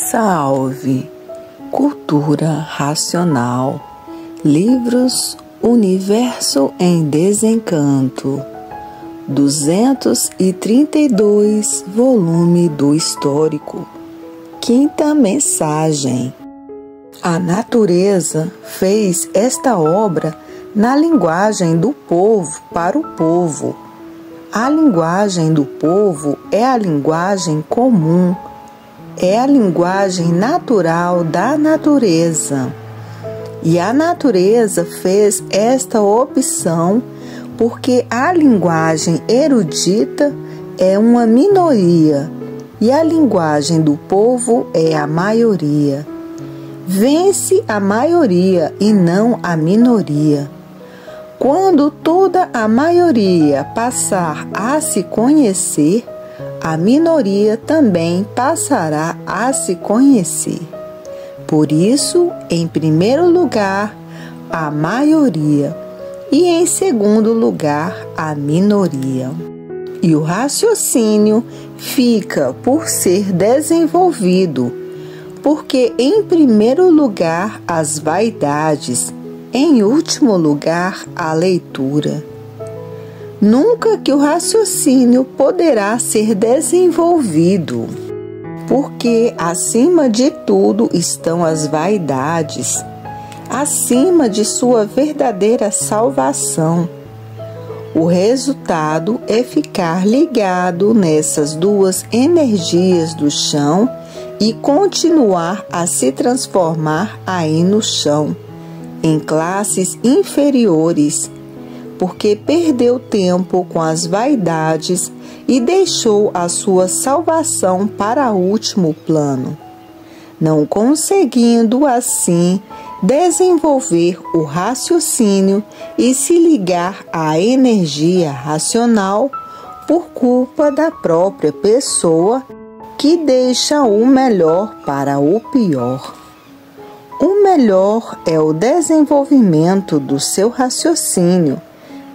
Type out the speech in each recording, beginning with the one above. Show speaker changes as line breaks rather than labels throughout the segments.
Salve! Cultura racional. Livros Universo em Desencanto. 232, volume do Histórico. Quinta mensagem. A natureza fez esta obra na linguagem do povo para o povo. A linguagem do povo é a linguagem comum, é a linguagem natural da natureza. E a natureza fez esta opção porque a linguagem erudita é uma minoria e a linguagem do povo é a maioria. Vence a maioria e não a minoria. Quando toda a maioria passar a se conhecer, a minoria também passará a se conhecer. Por isso, em primeiro lugar, a maioria e em segundo lugar, a minoria. E o raciocínio fica por ser desenvolvido, porque em primeiro lugar as vaidades, em último lugar a leitura. Nunca que o raciocínio poderá ser desenvolvido, porque acima de tudo estão as vaidades, acima de sua verdadeira salvação. O resultado é ficar ligado nessas duas energias do chão e continuar a se transformar aí no chão, em classes inferiores, porque perdeu tempo com as vaidades e deixou a sua salvação para o último plano, não conseguindo assim desenvolver o raciocínio e se ligar à energia racional por culpa da própria pessoa que deixa o melhor para o pior. O melhor é o desenvolvimento do seu raciocínio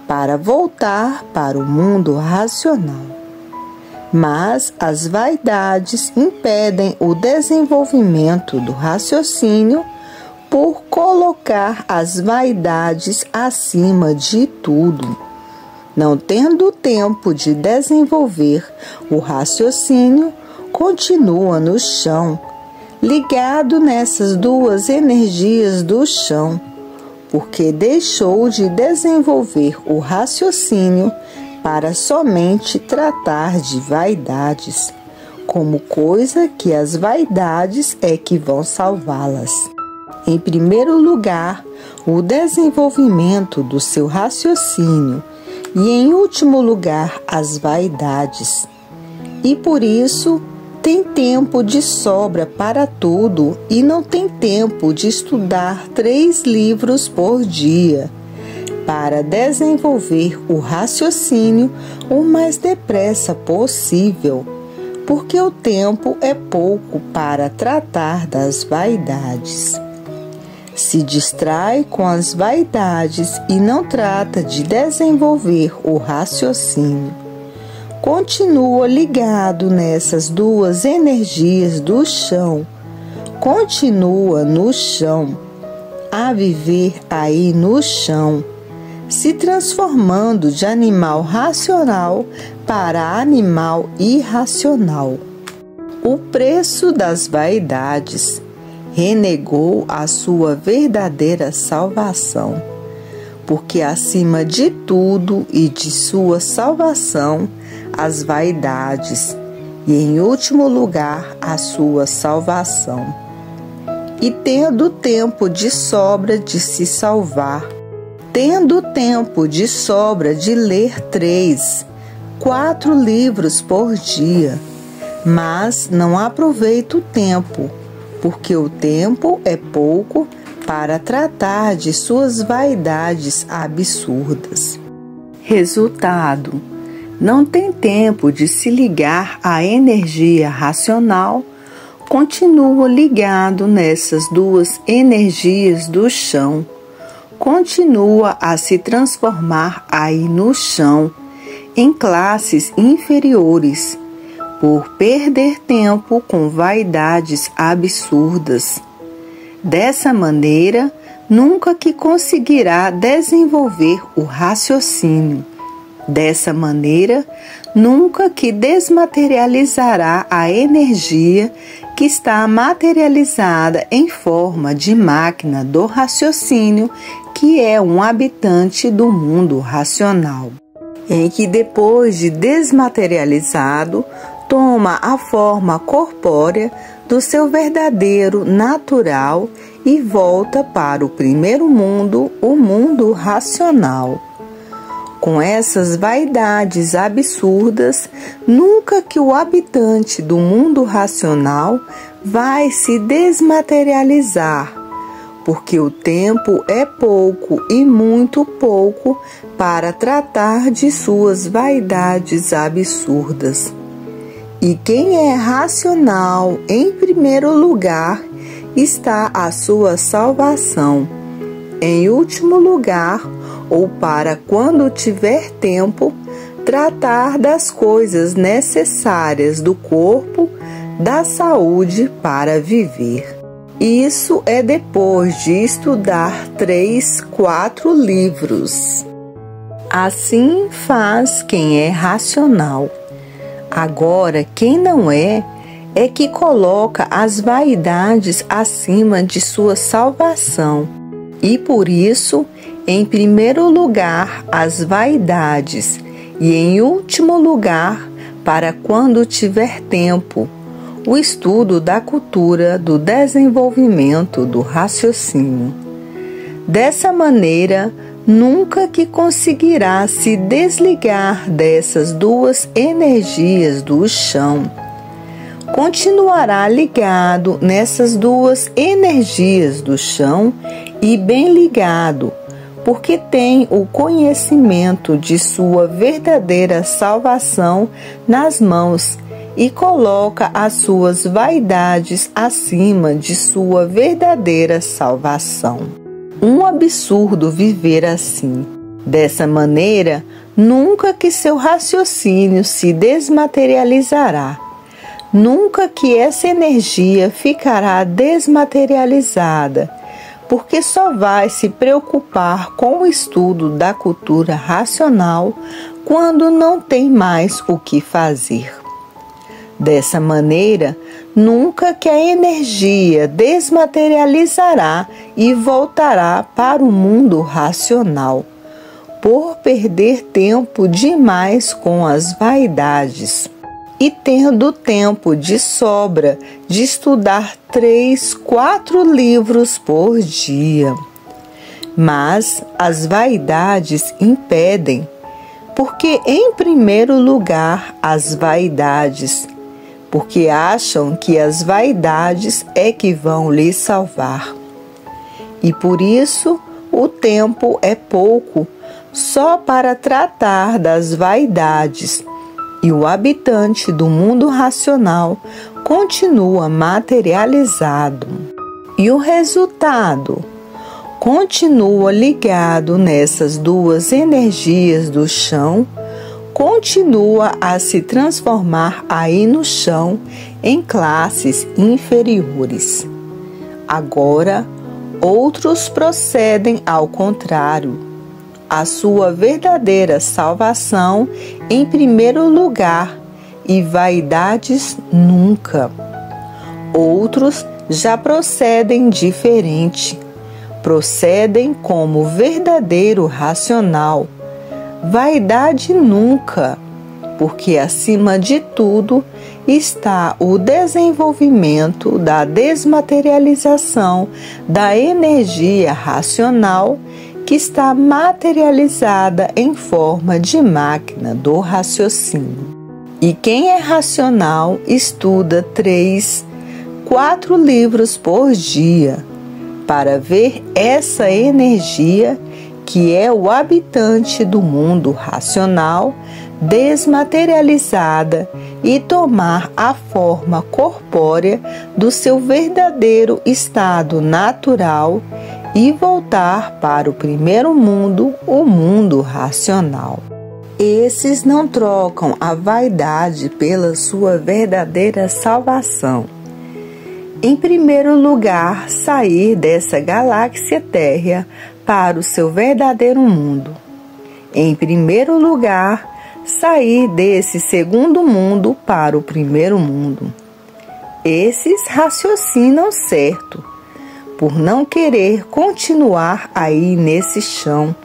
para voltar para o mundo racional. Mas as vaidades impedem o desenvolvimento do raciocínio por colocar as vaidades acima de tudo. Não tendo tempo de desenvolver o raciocínio, continua no chão, ligado nessas duas energias do chão, porque deixou de desenvolver o raciocínio para somente tratar de vaidades, como coisa que as vaidades é que vão salvá-las. Em primeiro lugar, o desenvolvimento do seu raciocínio e, em último lugar, as vaidades. E por isso, tem tempo de sobra para tudo e não tem tempo de estudar 3 livros por dia para desenvolver o raciocínio o mais depressa possível, porque o tempo é pouco para tratar das vaidades. Se distrai com as vaidades e não trata de desenvolver o raciocínio. Continua ligado nessas duas energias do chão, continua no chão, a viver aí no chão, se transformando de animal racional para animal irracional. O preço das vaidades renegou a sua verdadeira salvação, porque acima de tudo e de sua salvação, as vaidades, e em último lugar a sua salvação. E tendo tempo de sobra de se salvar, tendo tempo de sobra de ler 3, 4 livros por dia, mas não aproveita o tempo, porque o tempo é pouco para tratar de suas vaidades absurdas. Resultado: não tem tempo de se ligar à energia racional, continua ligado nessas duas energias do chão, continua a se transformar aí no chão, em classes inferiores, por perder tempo com vaidades absurdas. Dessa maneira, nunca que conseguirá desenvolver o raciocínio. Dessa maneira, nunca que desmaterializará a energia que está materializada em forma de máquina do raciocínio, que é um habitante do mundo racional, em que depois de desmaterializado, toma a forma corpórea do seu verdadeiro natural e volta para o primeiro mundo, o mundo racional. Com essas vaidades absurdas, nunca que o habitante do mundo racional vai se desmaterializar, porque o tempo é pouco e muito pouco para tratar de suas vaidades absurdas. E quem é racional, em primeiro lugar, está a sua salvação. Em último lugar, ou para quando tiver tempo, tratar das coisas necessárias do corpo, da saúde para viver. Isso é depois de estudar 3, 4 livros. Assim faz quem é racional. Agora, quem não é que coloca as vaidades acima de sua salvação. E por isso, em primeiro lugar, as vaidades, e em último lugar, para quando tiver tempo, o estudo da cultura do desenvolvimento do raciocínio. Dessa maneira, nunca que conseguirá se desligar dessas duas energias do chão. Continuará ligado nessas duas energias do chão e bem ligado, porque tem o conhecimento de sua verdadeira salvação nas mãos e coloca as suas vaidades acima de sua verdadeira salvação. Um absurdo viver assim. Dessa maneira, nunca que seu raciocínio se desmaterializará. Nunca que essa energia ficará desmaterializada, porque só vai se preocupar com o estudo da cultura racional quando não tem mais o que fazer. Dessa maneira, nunca que a energia desmaterializará e voltará para o mundo racional, por perder tempo demais com as vaidades. E tendo tempo de sobra de estudar 3, 4 livros por dia. Mas as vaidades impedem, porque em primeiro lugar as vaidades, porque acham que as vaidades é que vão lhe salvar. E por isso o tempo é pouco só para tratar das vaidades, e o habitante do mundo racional continua materializado. E o resultado? Continua ligado nessas duas energias do chão, continua a se transformar aí no chão em classes inferiores. Agora, outros procedem ao contrário. A sua verdadeira salvação em primeiro lugar e vaidades nunca. Outros já procedem diferente, procedem como verdadeiro racional, vaidade nunca, porque acima de tudo está o desenvolvimento da desmaterialização da energia racional que está materializada em forma de máquina do raciocínio. E quem é racional estuda 3, 4 livros por dia para ver essa energia que é o habitante do mundo racional desmaterializada e tomar a forma corpórea do seu verdadeiro estado natural e voltar para o primeiro mundo, o mundo racional. Esses não trocam a vaidade pela sua verdadeira salvação. Em primeiro lugar, sair dessa galáxia térrea para o seu verdadeiro mundo. Em primeiro lugar, sair desse segundo mundo para o primeiro mundo. Esses raciocinam certo, por não querer continuar aí nesse chão,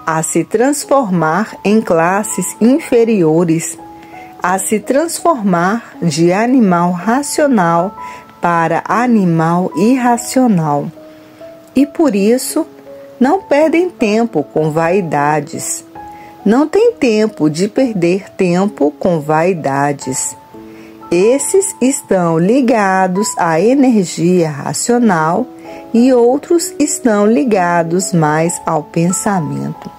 a se transformar em classes inferiores, a se transformar de animal racional para animal irracional. E por isso, não perdem tempo com vaidades. Não tem tempo de perder tempo com vaidades. Esses estão ligados à energia racional e outros estão ligados mais ao pensamento.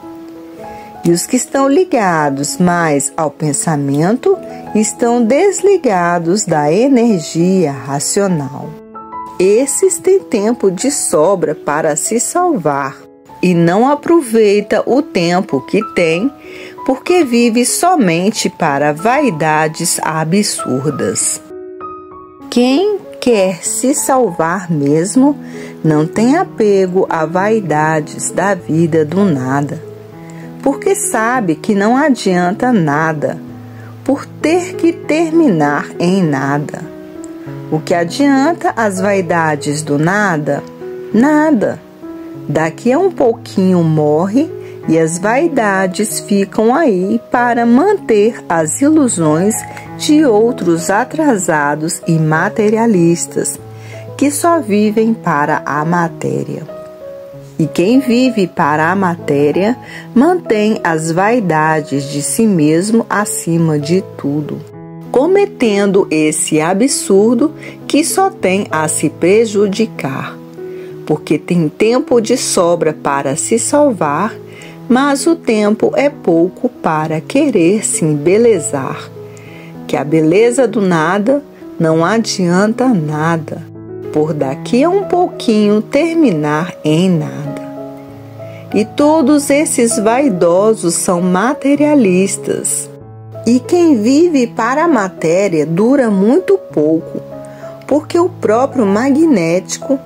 E os que estão ligados mais ao pensamento estão desligados da energia racional. Esses têm tempo de sobra para se salvar e não aproveita o tempo que tem, porque vive somente para vaidades absurdas. Quem quer se salvar mesmo não tem apego a vaidades da vida do nada, porque sabe que não adianta nada, por ter que terminar em nada. O que adianta as vaidades do nada? Nada. Daqui a um pouquinho morre e as vaidades ficam aí para manter as ilusões de outros atrasados e materialistas que só vivem para a matéria. E quem vive para a matéria mantém as vaidades de si mesmo acima de tudo, cometendo esse absurdo que só tem a se prejudicar, porque tem tempo de sobra para se salvar, mas o tempo é pouco para querer se embelezar, que a beleza do nada não adianta nada, por daqui a um pouquinho terminar em nada. E todos esses vaidosos são materialistas. E quem vive para a matéria dura muito pouco, porque o próprio magnético,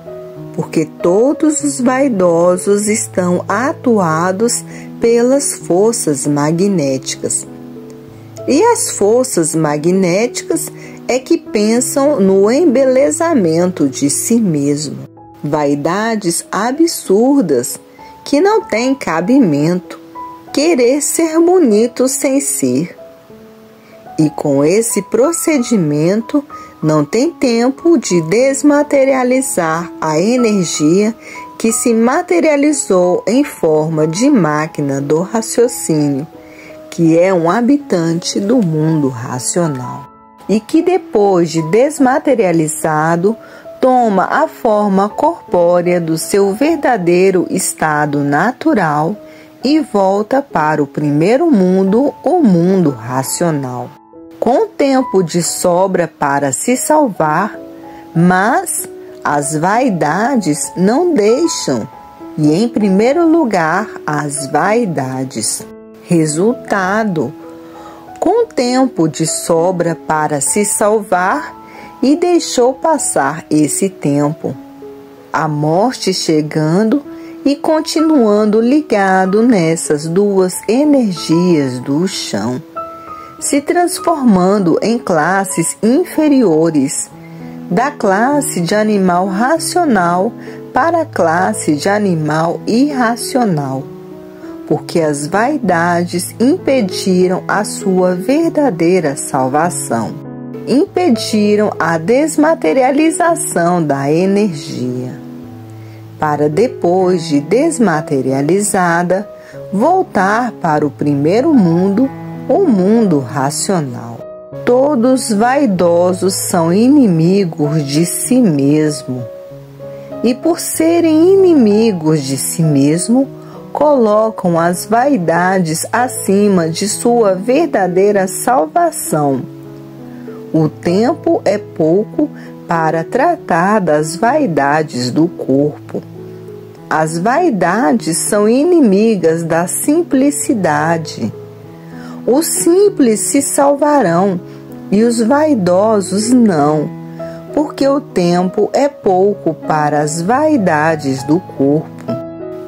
porque todos os vaidosos estão atuados pelas forças magnéticas. E as forças magnéticas é que pensam no embelezamento de si mesmo. Vaidades absurdas que não têm cabimento, querer ser bonito sem ser. E com esse procedimento não tem tempo de desmaterializar a energia que se materializou em forma de máquina do raciocínio, que é um habitante do mundo racional, e que depois de desmaterializado toma a forma corpórea do seu verdadeiro estado natural e volta para o primeiro mundo, o mundo racional, com tempo de sobra para se salvar, mas as vaidades não deixam, e em primeiro lugar as vaidades. Resultado: com tempo de sobra para se salvar, e deixou passar esse tempo, a morte chegando e continuando ligado nessas duas energias do chão, se transformando em classes inferiores, da classe de animal racional para a classe de animal irracional, porque as vaidades impediram a sua verdadeira salvação, impediram a desmaterialização da energia, para depois de desmaterializada, voltar para o primeiro mundo, o mundo racional. Todos vaidosos são inimigos de si mesmo, e por serem inimigos de si mesmo, colocam as vaidades acima de sua verdadeira salvação. O tempo é pouco para tratar das vaidades do corpo. As vaidades são inimigas da simplicidade. Os simples se salvarão e os vaidosos não, porque o tempo é pouco para as vaidades do corpo.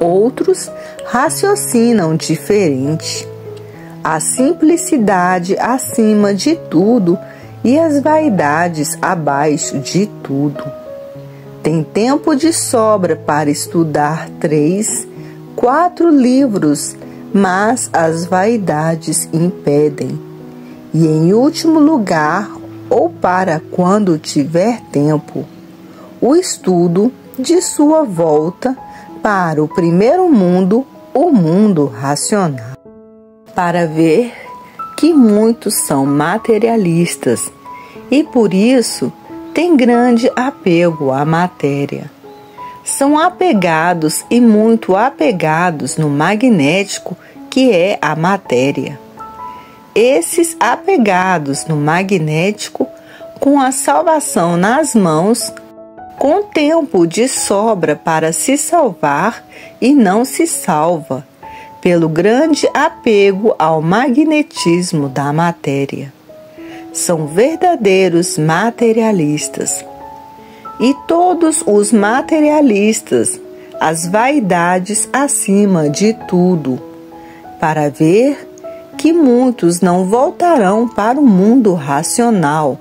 Outros raciocinam diferente. A simplicidade acima de tudo e as vaidades abaixo de tudo. Tem tempo de sobra para estudar 3, 4 livros, mas as vaidades impedem. E em último lugar, ou para quando tiver tempo, o estudo de sua volta para o primeiro mundo, o mundo racional. Para ver que muitos são materialistas e por isso têm grande apego à matéria. São apegados e muito apegados no magnético que é a matéria. Esses apegados no magnético, com a salvação nas mãos, com tempo de sobra para se salvar e não se salva, pelo grande apego ao magnetismo da matéria. São verdadeiros materialistas. E todos os materialistas, as vaidades acima de tudo, para ver que muitos não voltarão para o mundo racional,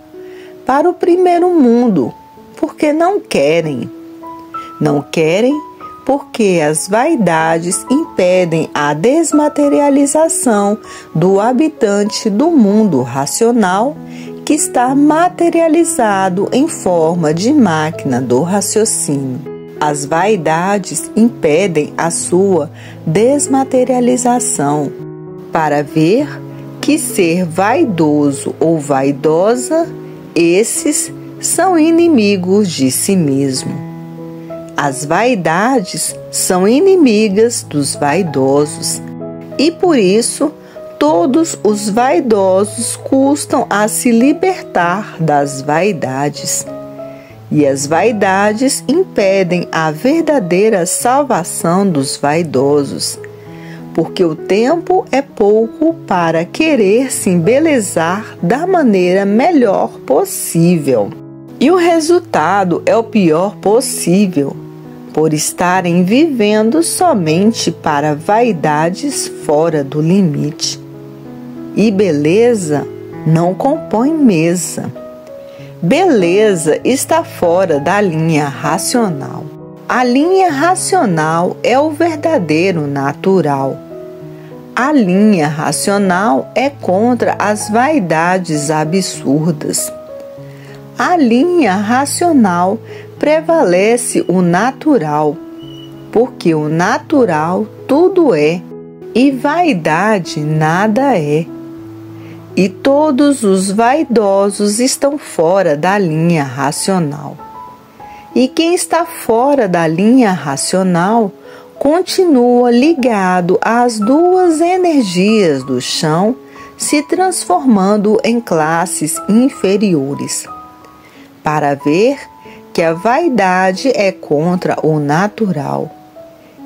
para o primeiro mundo, porque não querem. Não querem porque as vaidades impedem a desmaterialização do habitante do mundo racional que está materializado em forma de máquina do raciocínio. As vaidades impedem a sua desmaterialização, para ver que ser vaidoso ou vaidosa, esses são inimigos de si mesmo. As vaidades são inimigas dos vaidosos e por isso todos os vaidosos custam a se libertar das vaidades. E as vaidades impedem a verdadeira salvação dos vaidosos, porque o tempo é pouco para querer se embelezar da maneira melhor possível. E o resultado é o pior possível, por estarem vivendo somente para vaidades fora do limite. E beleza não compõe mesa. Beleza está fora da linha racional. A linha racional é o verdadeiro natural. A linha racional é contra as vaidades absurdas. A linha racional prevalece o natural, porque o natural tudo é e vaidade nada é. E todos os vaidosos estão fora da linha racional. E quem está fora da linha racional continua ligado às duas energias do chão, se transformando em classes inferiores. Para ver que a vaidade é contra o natural,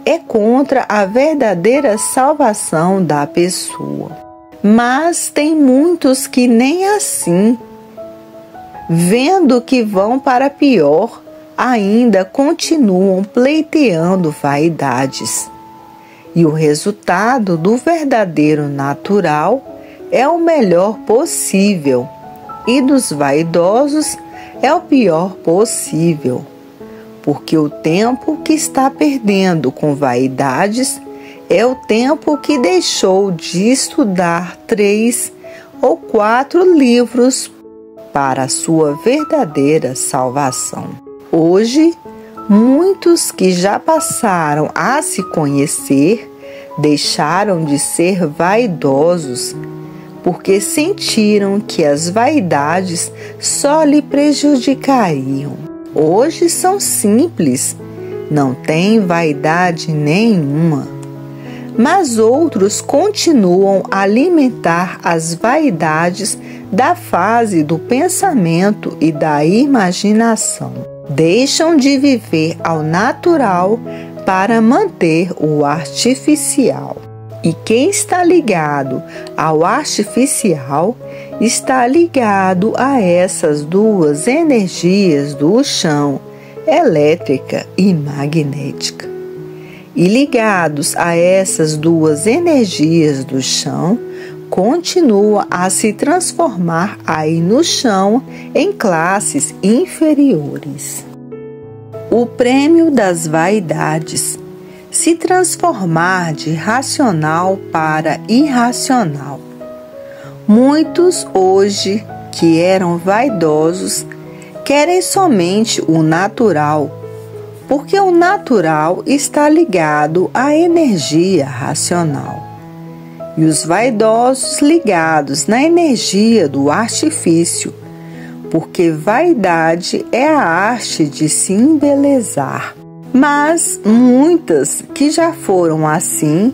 é contra a verdadeira salvação da pessoa. Mas tem muitos que nem assim, vendo que vão para pior, ainda continuam pleiteando vaidades. E o resultado do verdadeiro natural é o melhor possível, e dos vaidosos é o pior possível, porque o tempo que está perdendo com vaidades é o tempo que deixou de estudar 3 ou 4 livros para a sua verdadeira salvação. Hoje, muitos que já passaram a se conhecer deixaram de ser vaidosos, porque sentiram que as vaidades só lhe prejudicariam. Hoje são simples, não têm vaidade nenhuma. Mas outros continuam a alimentar as vaidades da fase do pensamento e da imaginação. Deixam de viver ao natural para manter o artificial. E quem está ligado ao artificial está ligado a essas duas energias do chão, elétrica e magnética. E ligados a essas duas energias do chão, continua a se transformar aí no chão em classes inferiores. O prêmio das vaidades: se transformar de racional para irracional. Muitos hoje que eram vaidosos querem somente o natural, porque o natural está ligado à energia racional. E os vaidosos ligados na energia do artifício, porque vaidade é a arte de se embelezar. Mas muitas que já foram assim,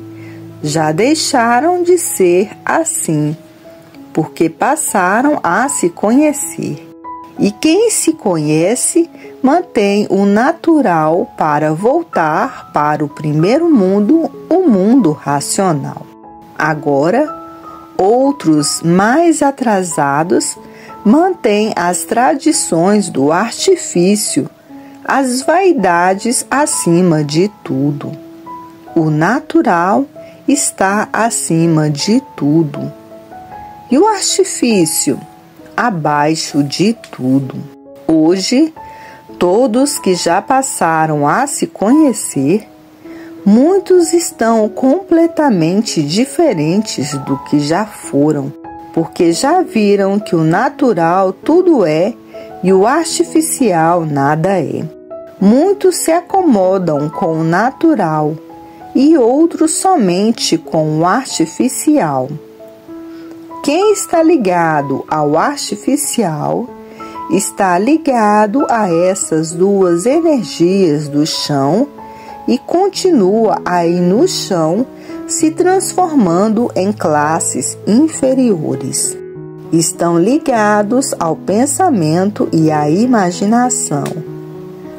já deixaram de ser assim, porque passaram a se conhecer. E quem se conhece mantém o natural para voltar para o primeiro mundo, o mundo racional. Agora, outros mais atrasados mantêm as tradições do artifício, as vaidades acima de tudo. O natural está acima de tudo. E o artifício abaixo de tudo. Hoje, todos que já passaram a se conhecer, muitos estão completamente diferentes do que já foram, porque já viram que o natural tudo é e o artificial nada é. Muitos se acomodam com o natural e outros somente com o artificial. Quem está ligado ao artificial está ligado a essas duas energias do chão e continua aí no chão se transformando em classes inferiores. Estão ligados ao pensamento e à imaginação,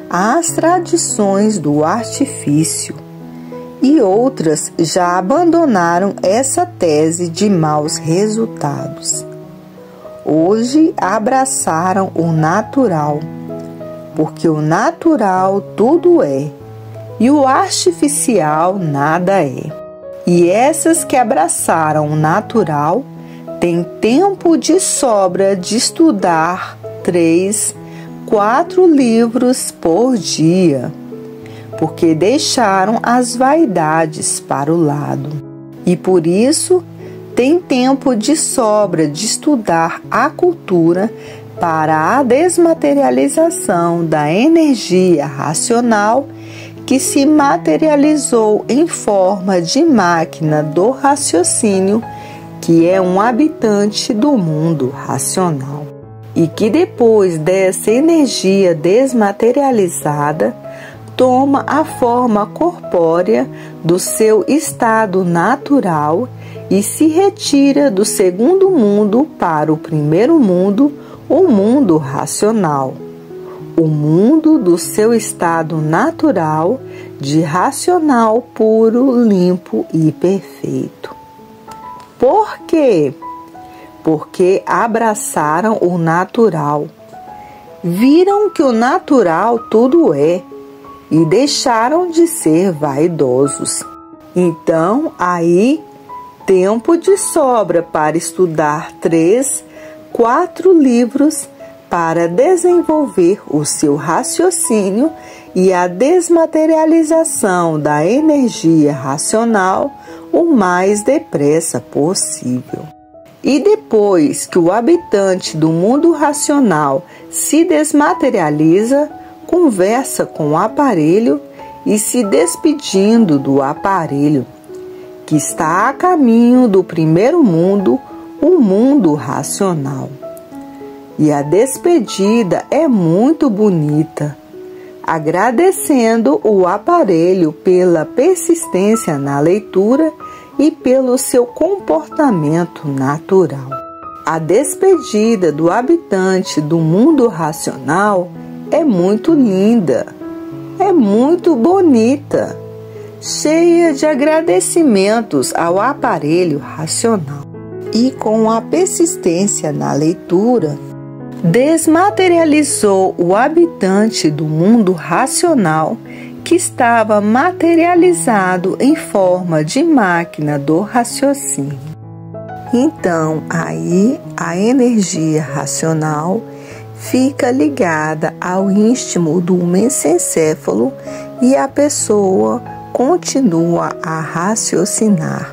às tradições do artifício, e outras já abandonaram essa tese de maus resultados. Hoje abraçaram o natural, porque o natural tudo é, e o artificial nada é. E essas que abraçaram o natural têm tempo de sobra de estudar 3, 4 livros por dia, porque deixaram as vaidades para o lado. E por isso tem tempo de sobra de estudar a cultura para a desmaterialização da energia racional que se materializou em forma de máquina do raciocínio, que é um habitante do mundo racional. E que depois dessa energia desmaterializada, toma a forma corpórea do seu estado natural e se retira do segundo mundo para o primeiro mundo, o mundo racional, o mundo do seu estado natural de racional puro, limpo e perfeito. Por quê? Porque abraçaram o natural, viram que o natural tudo é e deixaram de ser vaidosos. Então, aí, tempo de sobra para estudar 3, 4 livros para desenvolver o seu raciocínio e a desmaterialização da energia racional o mais depressa possível. E depois que o habitante do mundo racional se desmaterializa, conversa com o aparelho e se despedindo do aparelho, que está a caminho do primeiro mundo, o mundo racional. E a despedida é muito bonita, agradecendo o aparelho pela persistência na leitura e pelo seu comportamento natural. A despedida do habitante do mundo racional é muito linda, é muito bonita, cheia de agradecimentos ao aparelho racional. E com a persistência na leitura, desmaterializou o habitante do mundo racional que estava materializado em forma de máquina do raciocínio. Então, aí a energia racional fica ligada ao íntimo do mesencéfalo e a pessoa continua a raciocinar,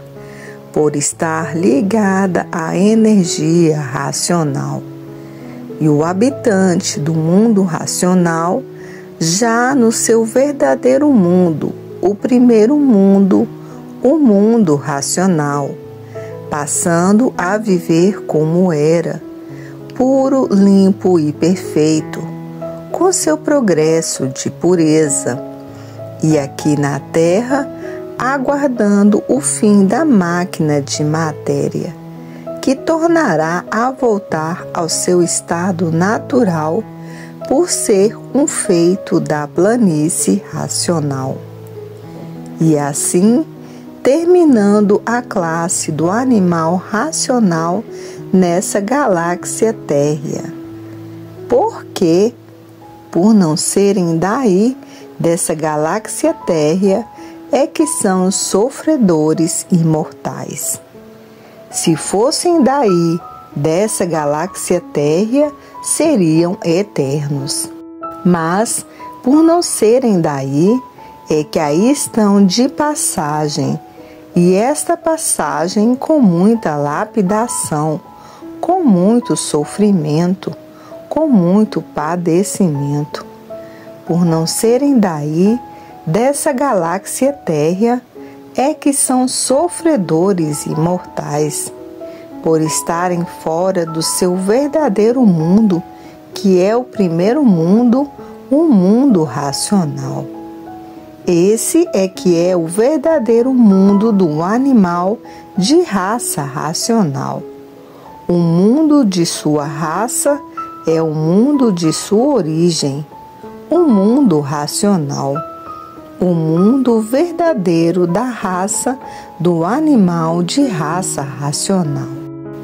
por estar ligada à energia racional. E o habitante do mundo racional, já no seu verdadeiro mundo, o primeiro mundo, o mundo racional, passando a viver como era, puro, limpo e perfeito, com seu progresso de pureza, e aqui na Terra, aguardando o fim da máquina de matéria, que tornará a voltar ao seu estado natural, por ser um feito da planície racional. E assim, terminando a classe do animal racional nessa galáxia térrea. Porque, por não serem daí, dessa galáxia térrea, é que são sofredores imortais. Se fossem daí, dessa galáxia térrea, seriam eternos. Mas, por não serem daí, é que aí estão de passagem, e esta passagem com muita lapidação, com muito sofrimento, com muito padecimento. Por não serem daí, dessa galáxia térrea, é que são sofredores imortais, por estarem fora do seu verdadeiro mundo, que é o primeiro mundo, o mundo racional. Esse é que é o verdadeiro mundo do animal de raça racional. O mundo de sua raça é o mundo de sua origem, o mundo racional, o mundo verdadeiro da raça do animal de raça racional.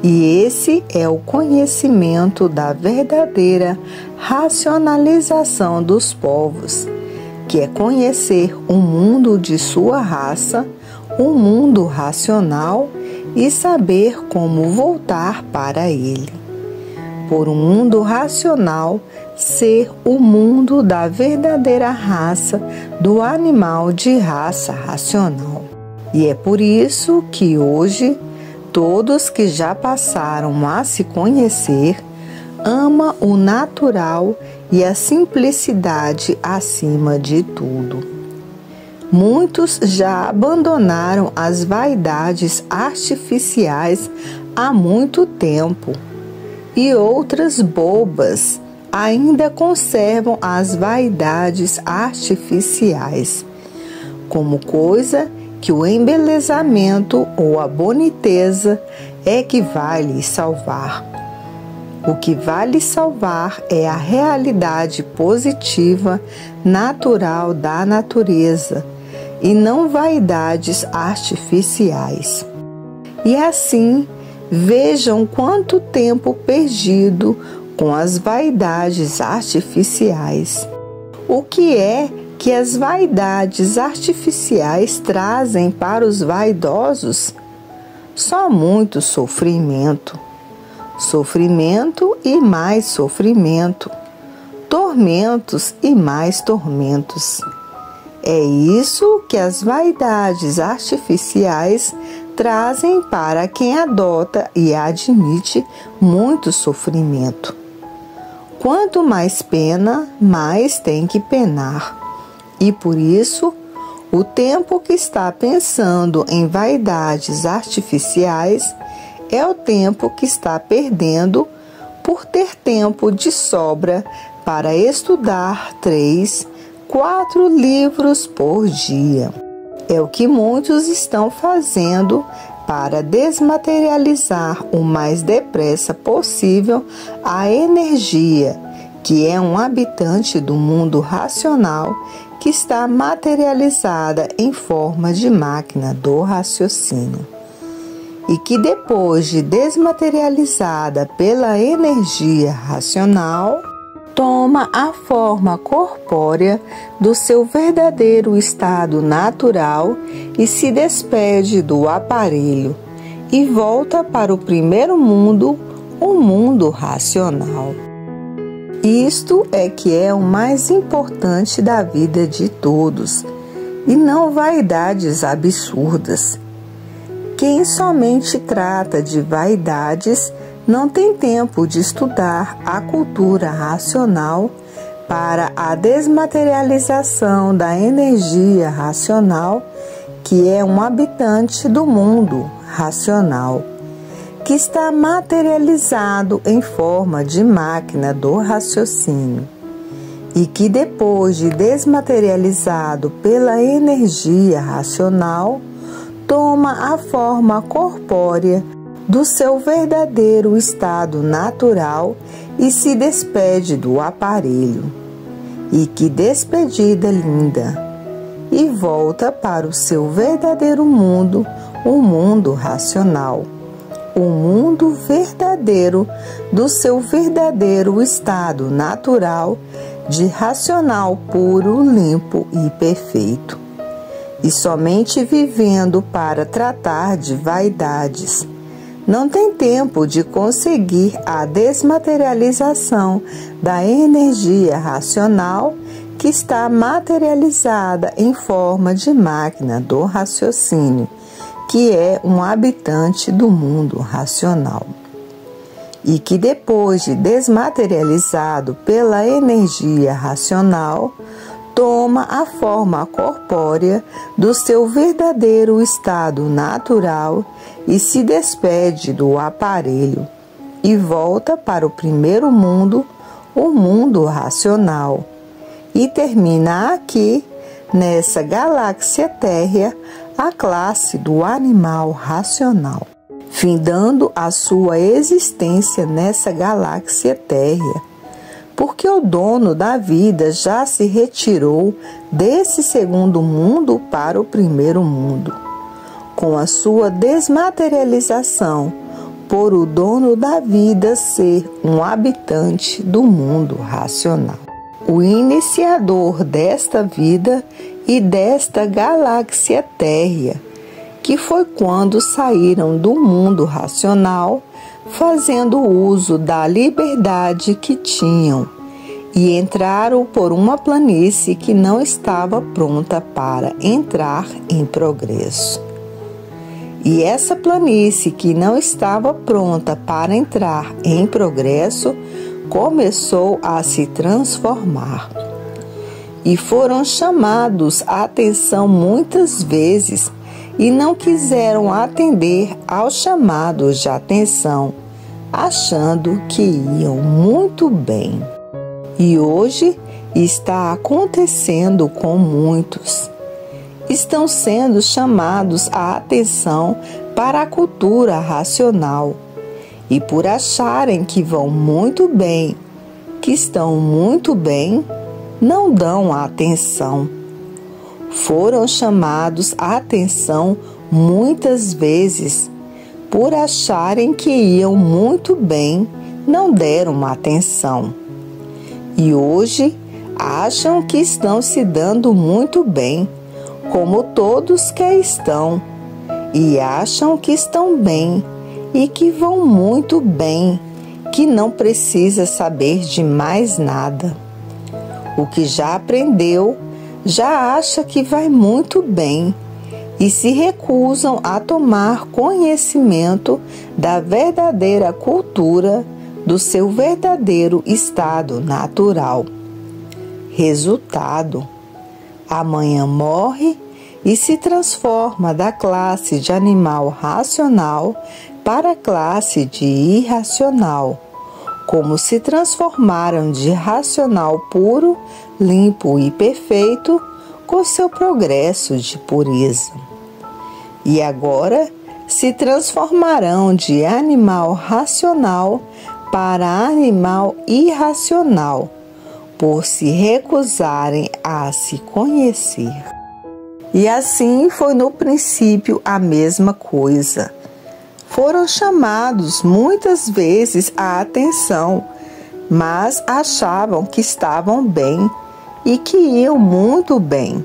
E esse é o conhecimento da verdadeira racionalização dos povos, que é conhecer o mundo de sua raça, o mundo racional, e saber como voltar para ele. Por um mundo racional ser o mundo da verdadeira raça do animal de raça racional. E é por isso que hoje todos que já passaram a se conhecer ama o natural e a simplicidade acima de tudo. Muitos já abandonaram as vaidades artificiais há muito tempo, e outras bobas ainda conservam as vaidades artificiais, como coisa que o embelezamento ou a boniteza é que vai lhe salvar. O que vai lhe salvar é a realidade positiva, natural da natureza, e não vaidades artificiais. E assim, vejam quanto tempo perdido com as vaidades artificiais. O que é que as vaidades artificiais trazem para os vaidosos? Só muito sofrimento. Sofrimento e mais sofrimento. Tormentos e mais tormentos. É isso que as vaidades artificiais trazem para quem adota e admite muito sofrimento. Quanto mais pena, mais tem que penar. E por isso, o tempo que está pensando em vaidades artificiais é o tempo que está perdendo por ter tempo de sobra para estudar 3, 4 livros por dia. É o que muitos estão fazendo para desmaterializar o mais depressa possível a energia que é um habitante do mundo racional que está materializada em forma de máquina do raciocínio, e que depois de desmaterializada pela energia racional, toma a forma corpórea do seu verdadeiro estado natural e se despede do aparelho e volta para o primeiro mundo, o mundo racional. Isto é que é o mais importante da vida de todos, e não vaidades absurdas. Quem somente trata de vaidades não tem tempo de estudar a cultura racional para a desmaterialização da energia racional, que é um habitante do mundo racional, que está materializado em forma de máquina do raciocínio, e que depois de desmaterializado pela energia racional, toma a forma corpórea do seu verdadeiro estado natural e se despede do aparelho. E que despedida linda! E volta para o seu verdadeiro mundo, o mundo racional, o mundo verdadeiro do seu verdadeiro estado natural de racional puro, limpo e perfeito. E somente vivendo para tratar de vaidades, não tem tempo de conseguir a desmaterialização da energia racional que está materializada em forma de máquina do raciocínio, que é um habitante do mundo racional. E que depois de desmaterializado pela energia racional, toma a forma corpórea do seu verdadeiro estado natural e se despede do aparelho e volta para o primeiro mundo, o mundo racional, e termina aqui, nessa galáxia térrea, a classe do animal racional, findando a sua existência nessa galáxia térrea, porque o dono da vida já se retirou desse segundo mundo para o primeiro mundo, com a sua desmaterialização, por o dono da vida ser um habitante do mundo racional. O iniciador desta vida e desta galáxia térrea, que foi quando saíram do mundo racional, fazendo uso da liberdade que tinham, e entraram por uma planície que não estava pronta para entrar em progresso. E essa planície que não estava pronta para entrar em progresso começou a se transformar. E foram chamados à atenção muitas vezes e não quiseram atender aos chamados de atenção, achando que iam muito bem. E hoje está acontecendo com muitos. Estão sendo chamados à atenção para a cultura racional e por acharem que vão muito bem, que estão muito bem, não dão atenção. Foram chamados à atenção muitas vezes, por acharem que iam muito bem, não deram atenção. E hoje acham que estão se dando muito bem, como todos que estão, e acham que estão bem e que vão muito bem, que não precisa saber de mais nada. O que já aprendeu, já acha que vai muito bem e se recusam a tomar conhecimento da verdadeira cultura do seu verdadeiro estado natural. Resultado: amanhã morre e se transforma da classe de animal racional para a classe de irracional, como se transformaram de racional puro, limpo e perfeito com seu progresso de pureza. E agora se transformarão de animal racional para animal irracional, por se recusarem a se conhecer. E assim foi no princípio a mesma coisa. Foram chamados muitas vezes a atenção, mas achavam que estavam bem e que iam muito bem.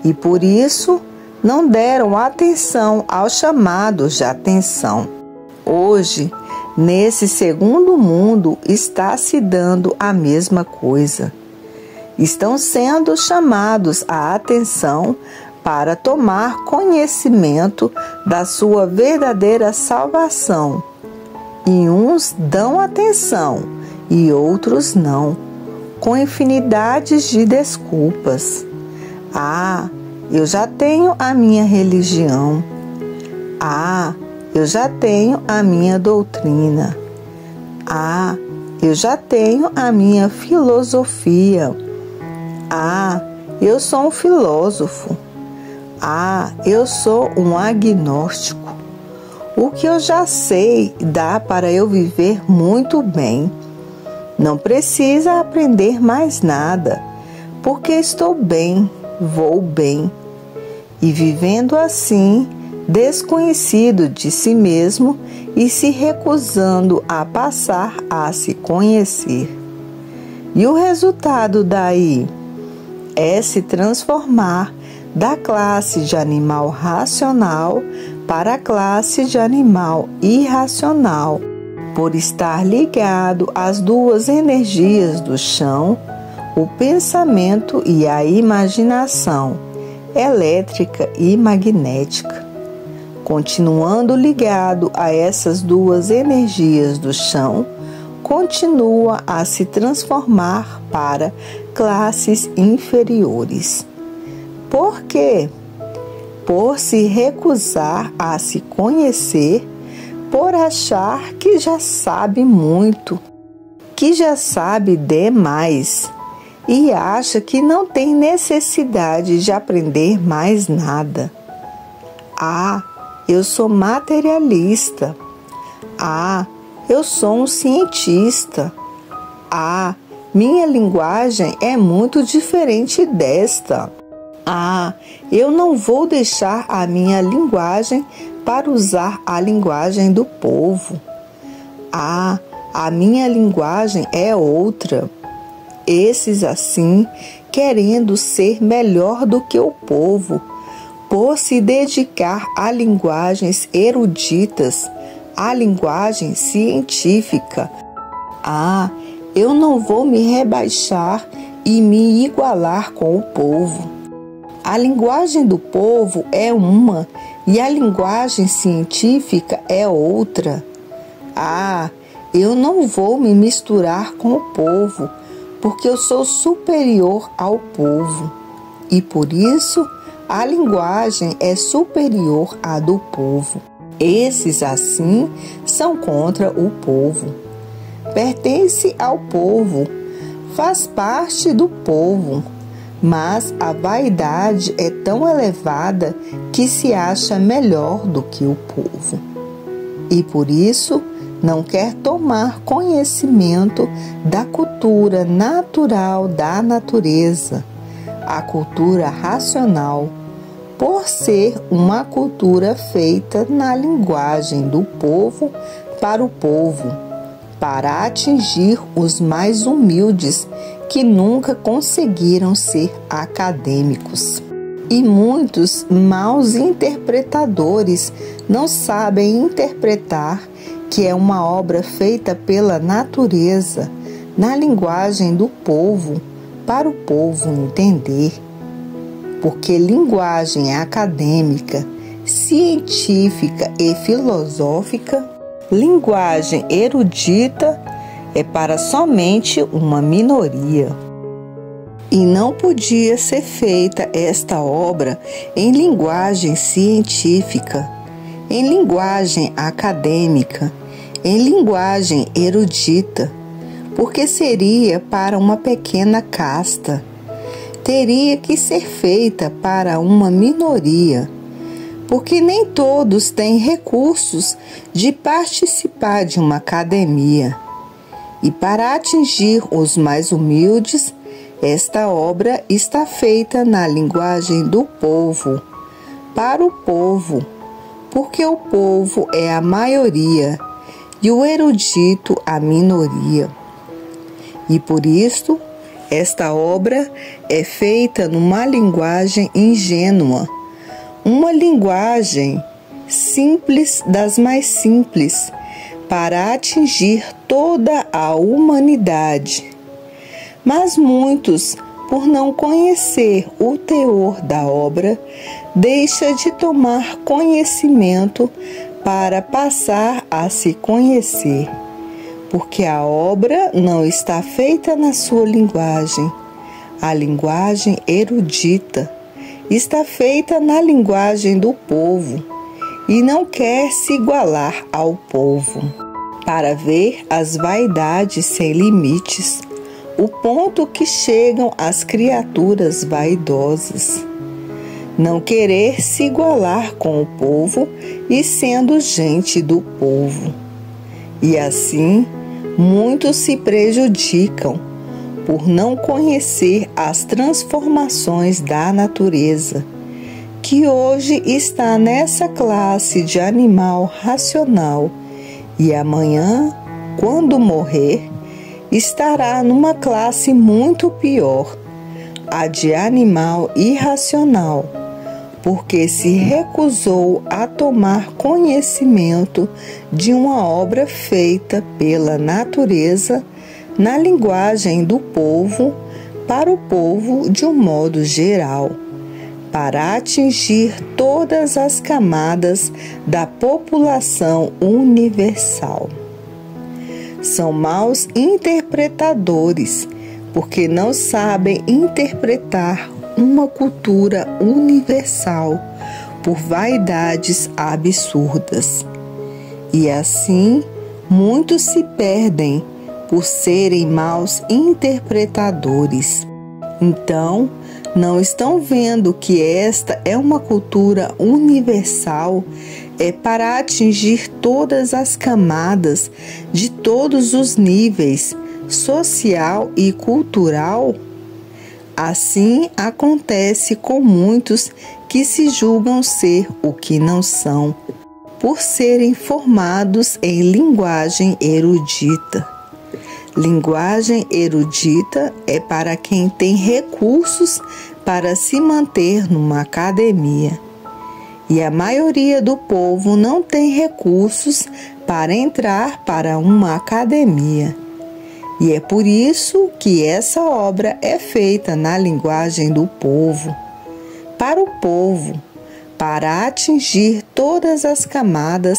E por isso não deram atenção aos chamados de atenção. Hoje, nesse segundo mundo, está se dando a mesma coisa. Estão sendo chamados a atenção para tomar conhecimento da sua verdadeira salvação. E uns dão atenção e outros não, com infinidades de desculpas. Ah, eu já tenho a minha religião. Ah, eu já tenho a minha doutrina. Ah, eu já tenho a minha filosofia. Ah, eu sou um filósofo. Ah, eu sou um agnóstico. O que eu já sei dá para eu viver muito bem. Não precisa aprender mais nada, porque estou bem, vou bem. E vivendo assim, desconhecido de si mesmo e se recusando a passar a se conhecer. E o resultado daí é se transformar da classe de animal racional para a classe de animal irracional, por estar ligado às duas energias do chão, o pensamento e a imaginação, elétrica e magnética. Continuando ligado a essas duas energias do chão, continua a se transformar para classes inferiores. Por quê? Por se recusar a se conhecer, por achar que já sabe muito, que já sabe demais e acha que não tem necessidade de aprender mais nada. Ah, eu sou materialista. Ah, eu sou um cientista. Ah, minha linguagem é muito diferente desta. Ah, eu não vou deixar a minha linguagem para usar a linguagem do povo. Ah, a minha linguagem é outra. Esses assim, querendo ser melhor do que o povo, por se dedicar a linguagens eruditas, a linguagem científica. Ah, eu não vou me rebaixar e me igualar com o povo. A linguagem do povo é uma e a linguagem científica é outra. Ah, eu não vou me misturar com o povo, porque eu sou superior ao povo. E por isso, a linguagem é superior à do povo. Esses, assim, são contra o povo. Pertence ao povo, faz parte do povo, mas a vaidade é tão elevada que se acha melhor do que o povo. E por isso não quer tomar conhecimento da cultura natural da natureza, a cultura racional, por ser uma cultura feita na linguagem do povo, para atingir os mais humildes que nunca conseguiram ser acadêmicos. E muitos maus interpretadores não sabem interpretar que é uma obra feita pela natureza, na linguagem do povo, para o povo entender. Porque linguagem acadêmica, científica e filosófica, linguagem erudita, é para somente uma minoria. E não podia ser feita esta obra em linguagem científica, em linguagem acadêmica, em linguagem erudita, porque seria para uma pequena casta. Teria que ser feita para uma minoria, porque nem todos têm recursos de participar de uma academia. E para atingir os mais humildes, esta obra está feita na linguagem do povo, para o povo, porque o povo é a maioria e o erudito a minoria. E por isto, esta obra é feita numa linguagem ingênua, uma linguagem simples das mais simples, para atingir toda a humanidade. Mas muitos, por não conhecer o teor da obra, deixam de tomar conhecimento para passar a se conhecer, porque a obra não está feita na sua linguagem. A linguagem erudita está feita na linguagem do povo e não quer se igualar ao povo, para ver as vaidades sem limites, o ponto que chegam as criaturas vaidosas. Não querer se igualar com o povo e sendo gente do povo. E assim, muitos se prejudicam por não conhecer as transformações da natureza, que hoje está nessa classe de animal racional e amanhã, quando morrer, estará numa classe muito pior, a de animal irracional, porque se recusou a tomar conhecimento de uma obra feita pela natureza na linguagem do povo, para o povo de um modo geral, para atingir todas as camadas da população universal. São maus interpretadores, porque não sabem interpretar uma cultura universal por vaidades absurdas. E assim, muitos se perdem por serem maus interpretadores. Então, não estão vendo que esta é uma cultura universal, é para atingir todas as camadas de todos os níveis, social e cultural? Assim acontece com muitos que se julgam ser o que não são, por serem formados em linguagem erudita. Linguagem erudita é para quem tem recursos para se manter numa academia. E a maioria do povo não tem recursos para entrar para uma academia. E é por isso que essa obra é feita na linguagem do povo, para atingir todas as camadas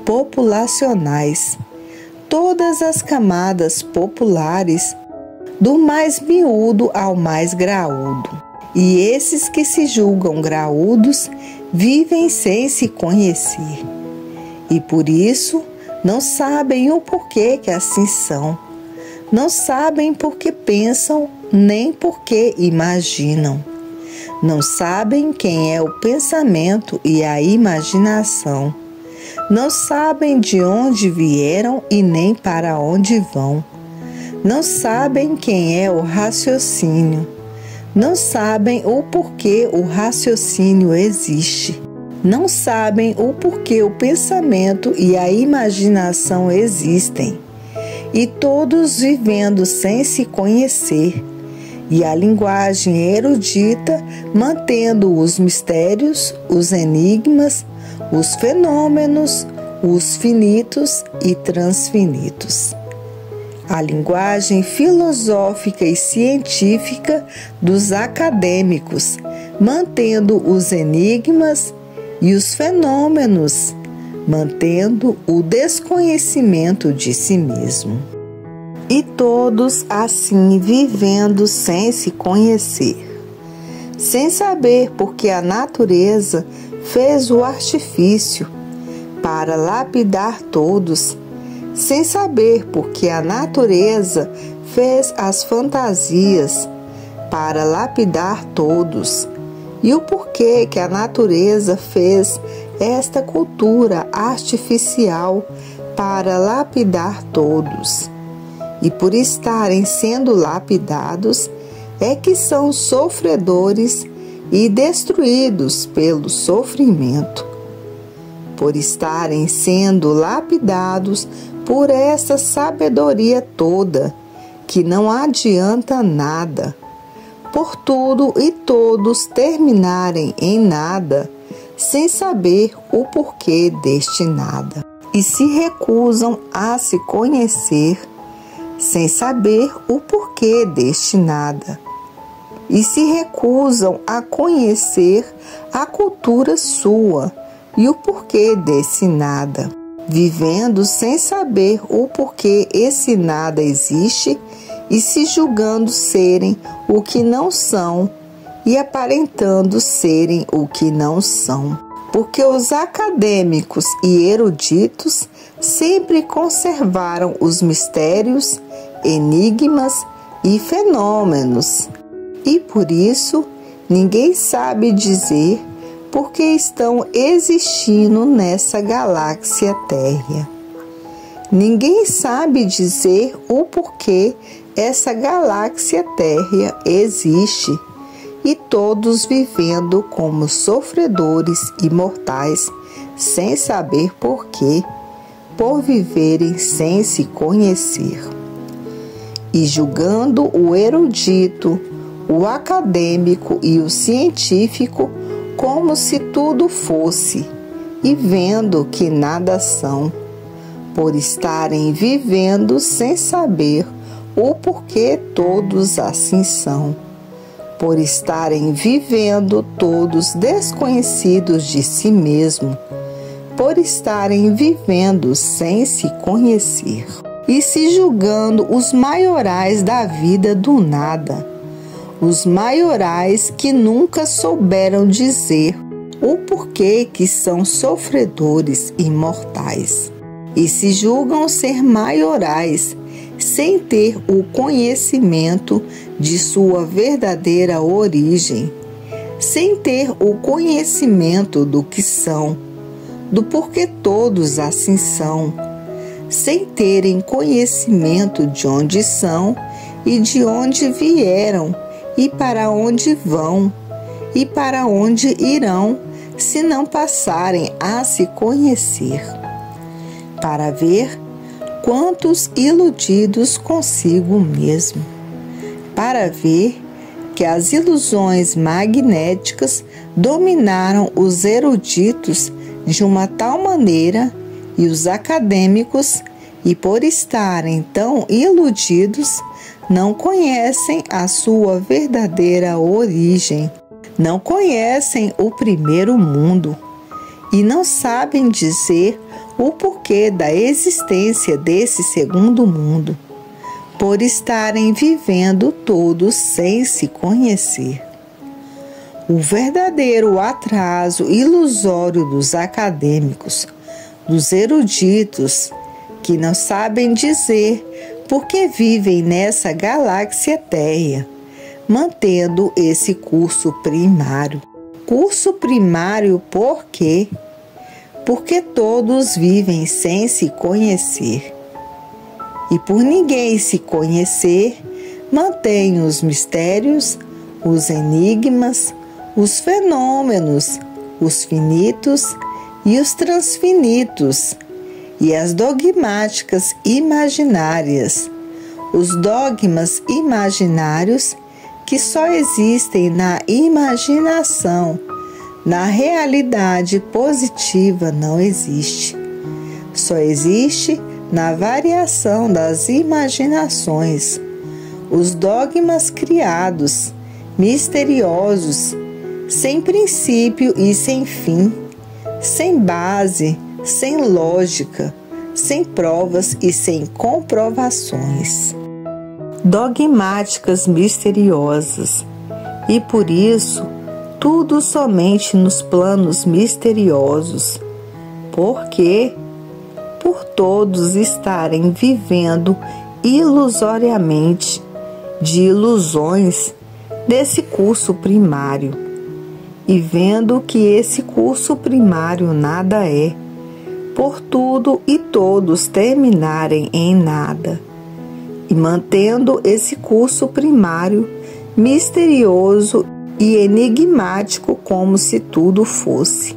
populacionais, todas as camadas populares, do mais miúdo ao mais graúdo. E esses que se julgam graúdos vivem sem se conhecer. E por isso não sabem o porquê que assim são. Não sabem porque pensam, nem porque imaginam. Não sabem quem é o pensamento e a imaginação. Não sabem de onde vieram e nem para onde vão. Não sabem quem é o raciocínio. Não sabem o porquê o raciocínio existe. Não sabem o porquê o pensamento e a imaginação existem. E todos vivendo sem se conhecer. E a linguagem erudita mantendo os mistérios, os enigmas, os fenômenos, os finitos e transfinitos. A linguagem filosófica e científica dos acadêmicos, mantendo os enigmas e os fenômenos, mantendo o desconhecimento de si mesmo. E todos assim vivendo sem se conhecer, sem saber porque a natureza fez o artifício para lapidar todos, sem saber porque a natureza fez as fantasias para lapidar todos, e o porquê que a natureza fez esta cultura artificial para lapidar todos. e por estarem sendo lapidados, é que são sofredores e destruídos pelo sofrimento. Por estarem sendo lapidados por essa sabedoria toda, que não adianta nada, por tudo e todos terminarem em nada, sem saber o porquê deste nada, e se recusam a se conhecer, sem saber o porquê deste nada, e se recusam a conhecer a cultura sua e o porquê desse nada, vivendo sem saber o porquê esse nada existe e se julgando serem o que não são e aparentando serem o que não são. Porque os acadêmicos e eruditos sempre conservaram os mistérios, enigmas e fenômenos, e por isso ninguém sabe dizer por que estão existindo nessa galáxia térrea. Ninguém sabe dizer o porquê essa galáxia térrea existe, e todos vivendo como sofredores imortais, sem saber porquê, por viverem sem se conhecer, e julgando o erudito, o acadêmico e o científico como se tudo fosse, e vendo que nada são, por estarem vivendo sem saber o porquê todos assim são, por estarem vivendo todos desconhecidos de si mesmo, por estarem vivendo sem se conhecer, e se julgando os maiorais da vida do nada, os maiorais que nunca souberam dizer o porquê que são sofredores imortais, e se julgam ser maiorais sem ter o conhecimento de sua verdadeira origem, sem ter o conhecimento do que são, do porquê todos assim são, sem terem conhecimento de onde são e de onde vieram e para onde vão e para onde irão, se não passarem a se conhecer, para ver quantos iludidos consigo mesmo, para ver que as ilusões magnéticas dominaram os eruditos de uma tal maneira e os acadêmicos, e por estarem tão iludidos, não conhecem a sua verdadeira origem, não conhecem o primeiro mundo e não sabem dizer o porquê da existência desse segundo mundo, por estarem vivendo todos sem se conhecer. O verdadeiro atraso ilusório dos acadêmicos, dos eruditos, que não sabem dizer por que vivem nessa galáxia térrea, mantendo esse curso primário. Curso primário por quê? Porque todos vivem sem se conhecer. E por ninguém se conhecer, mantém os mistérios, os enigmas, os fenômenos, os finitos e os transfinitos, e as dogmáticas imaginárias, os dogmas imaginários que só existem na imaginação. Na realidade positiva não existe. Só existe na variação das imaginações. Os dogmas criados, misteriosos, sem princípio e sem fim, sem base, sem lógica, sem provas e sem comprovações. Dogmáticas misteriosas, e por isso tudo somente nos planos misteriosos, porque por todos estarem vivendo ilusoriamente de ilusões desse curso primário, e vendo que esse curso primário nada é, por tudo e todos terminarem em nada, e mantendo esse curso primário misterioso e enigmático como se tudo fosse,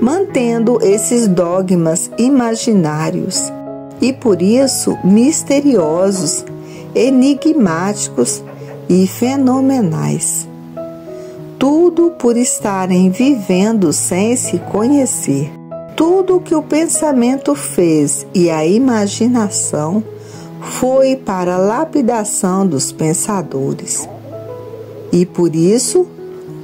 mantendo esses dogmas imaginários e por isso misteriosos, enigmáticos e fenomenais. Tudo por estarem vivendo sem se conhecer. Tudo que o pensamento fez e a imaginação foi para a lapidação dos pensadores. E por isso,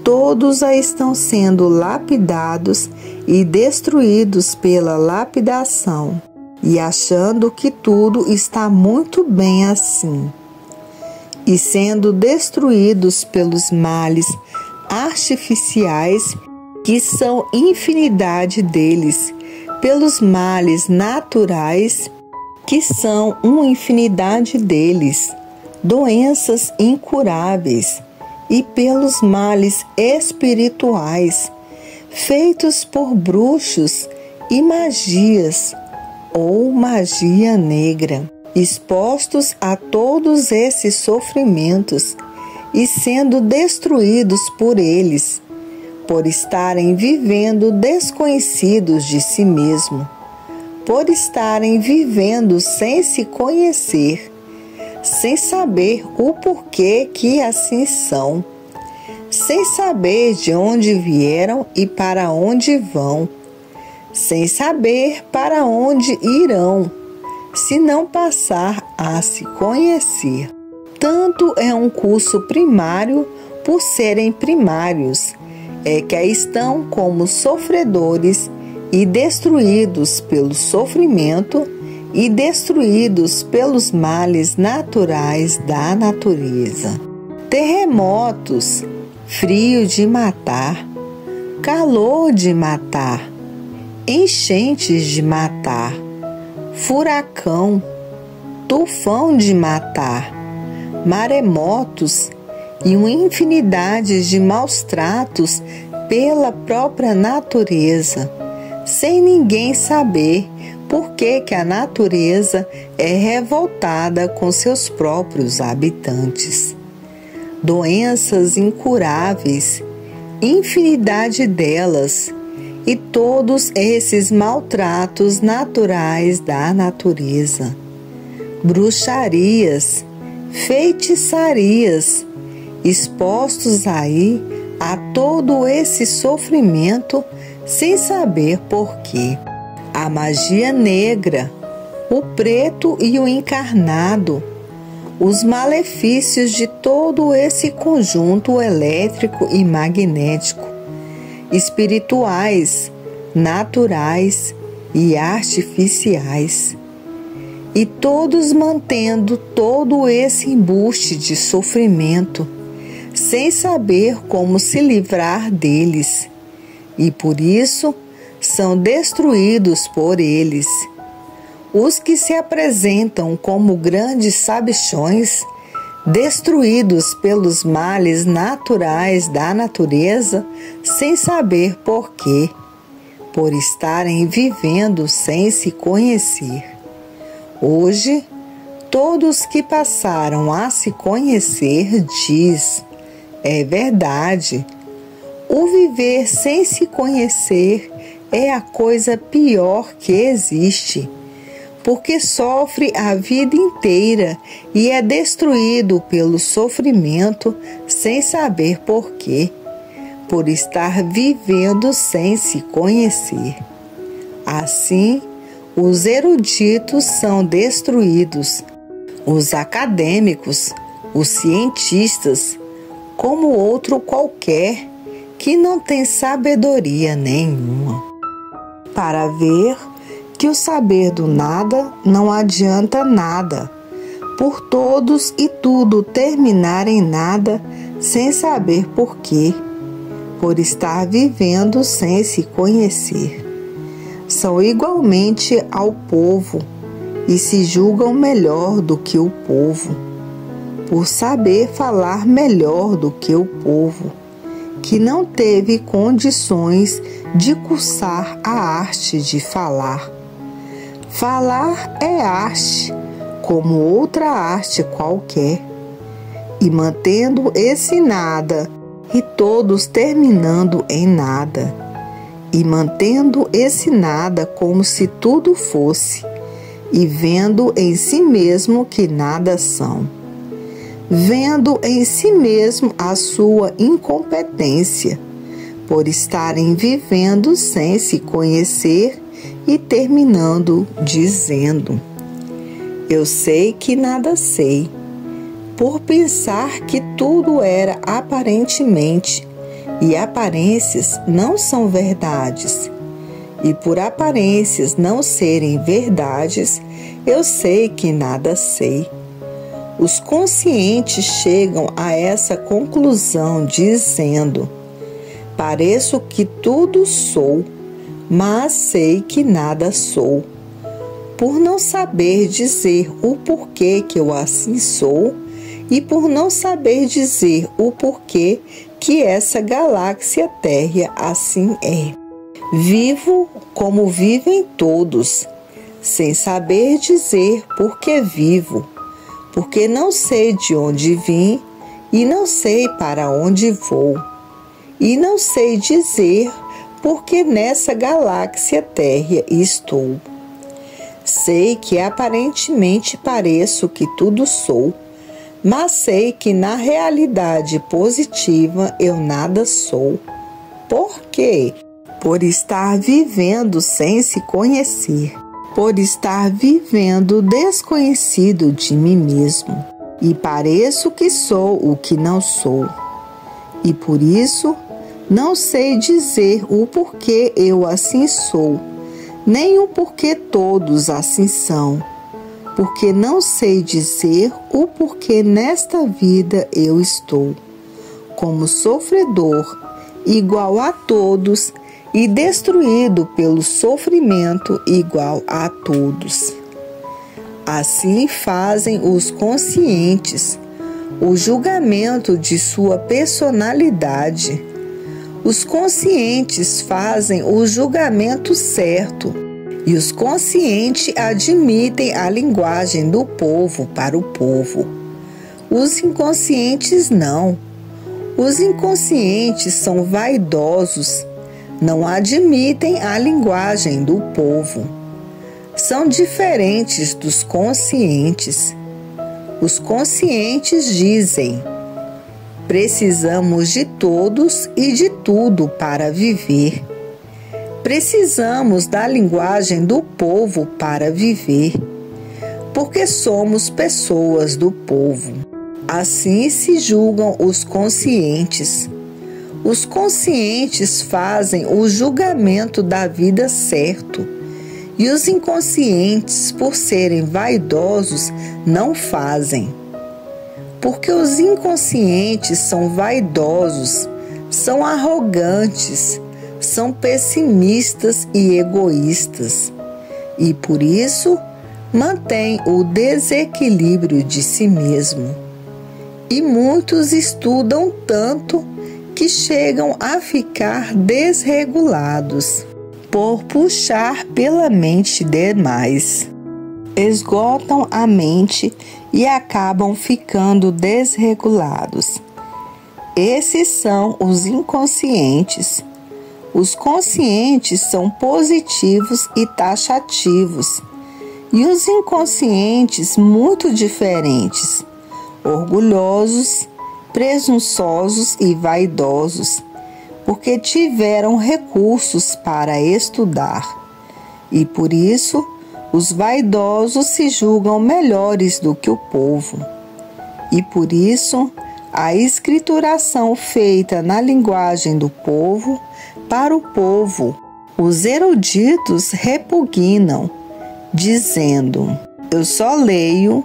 todos a estão sendo lapidados e destruídos pela lapidação, e achando que tudo está muito bem assim, e sendo destruídos pelos males artificiais, que são infinidade deles, pelos males naturais, que são uma infinidade deles, doenças incuráveis, e pelos males espirituais, feitos por bruxos e magias, ou magia negra, expostos a todos esses sofrimentos e sendo destruídos por eles, por estarem vivendo desconhecidos de si mesmo, por estarem vivendo sem se conhecer, sem saber o porquê que assim são, sem saber de onde vieram e para onde vão, sem saber para onde irão, se não passar a se conhecer. Tanto é um curso primário por serem primários, é que aí estão como sofredores e destruídos pelo sofrimento e destruídos pelos males naturais da natureza. Terremotos, frio de matar, calor de matar, enchentes de matar, furacão, tufão de matar, maremotos e uma infinidade de maus tratos pela própria natureza, sem ninguém saber por que a natureza é revoltada com seus próprios habitantes. Doenças incuráveis, infinidade delas, e todos esses maltratos naturais da natureza. Bruxarias, feitiçarias, expostos aí a todo esse sofrimento sem saber porquê. A magia negra, o preto e o encarnado, os malefícios de todo esse conjunto elétrico e magnético, espirituais, naturais e artificiais, e todos mantendo todo esse embuste de sofrimento, sem saber como se livrar deles, e por isso são destruídos por eles. Os que se apresentam como grandes sabichões, destruídos pelos males naturais da natureza, sem saber porquê, por estarem vivendo sem se conhecer. Hoje, todos que passaram a se conhecer diz, é verdade, o viver sem se conhecer é a coisa pior que existe, porque sofre a vida inteira e é destruído pelo sofrimento sem saber porquê, por estar vivendo sem se conhecer. Assim, os eruditos são destruídos, os acadêmicos, os cientistas, como outro qualquer que não tem sabedoria nenhuma. Para ver que o saber do nada não adianta nada, por todos e tudo terminar em nada sem saber porquê, por estar vivendo sem se conhecer. São igualmente ao povo e se julgam melhor do que o povo, por saber falar melhor do que o povo, que não teve condições de cursar a arte de falar. Falar é arte, como outra arte qualquer, e mantendo esse nada, e todos terminando em nada, e mantendo esse nada como se tudo fosse, e vendo em si mesmo que nada são, vendo em si mesmo a sua incompetência, por estarem vivendo sem se conhecer e terminando dizendo: eu sei que nada sei, por pensar que tudo era aparentemente, e aparências não são verdades. E por aparências não serem verdades, eu sei que nada sei. Os conscientes chegam a essa conclusão dizendo: pareço que tudo sou, mas sei que nada sou. Por não saber dizer o porquê que eu assim sou, e por não saber dizer o porquê que essa galáxia térrea assim é. Vivo como vivem todos, sem saber dizer por que vivo, porque não sei de onde vim e não sei para onde vou, e não sei dizer porque nessa galáxia térrea estou. Sei que aparentemente pareço que tudo sou, mas sei que na realidade positiva eu nada sou. Por quê? Por estar vivendo sem se conhecer, por estar vivendo desconhecido de mim mesmo, e pareço que sou o que não sou. E por isso não sei dizer o porquê eu assim sou, nem o porquê todos assim são, porque não sei dizer o porquê nesta vida eu estou, como sofredor, igual a todos, e destruído pelo sofrimento igual a todos. Assim fazem os conscientes o julgamento de sua personalidade. Os conscientes fazem o julgamento certo, e os conscientes admitem a linguagem do povo para o povo. Os inconscientes não. Os inconscientes são vaidosos, não admitem a linguagem do povo. São diferentes dos conscientes. Os conscientes dizem: precisamos de todos e de tudo para viver. Precisamos da linguagem do povo para viver, porque somos pessoas do povo. Assim se julgam os conscientes. Os conscientes fazem o julgamento da vida certo, e os inconscientes, por serem vaidosos, não fazem. Porque os inconscientes são vaidosos, são arrogantes, são pessimistas e egoístas, e por isso mantêm o desequilíbrio de si mesmo. E muitos estudam tanto que chegam a ficar desregulados, por puxar pela mente demais. Esgotam a mente e acabam ficando desregulados. Esses são os inconscientes. Os conscientes são positivos e taxativos, e os inconscientes muito diferentes, orgulhosos, presunçosos e vaidosos, porque tiveram recursos para estudar, e por isso os vaidosos se julgam melhores do que o povo. E por isso a escrituração feita na linguagem do povo para o povo, os eruditos repugnam, dizendo: eu só leio,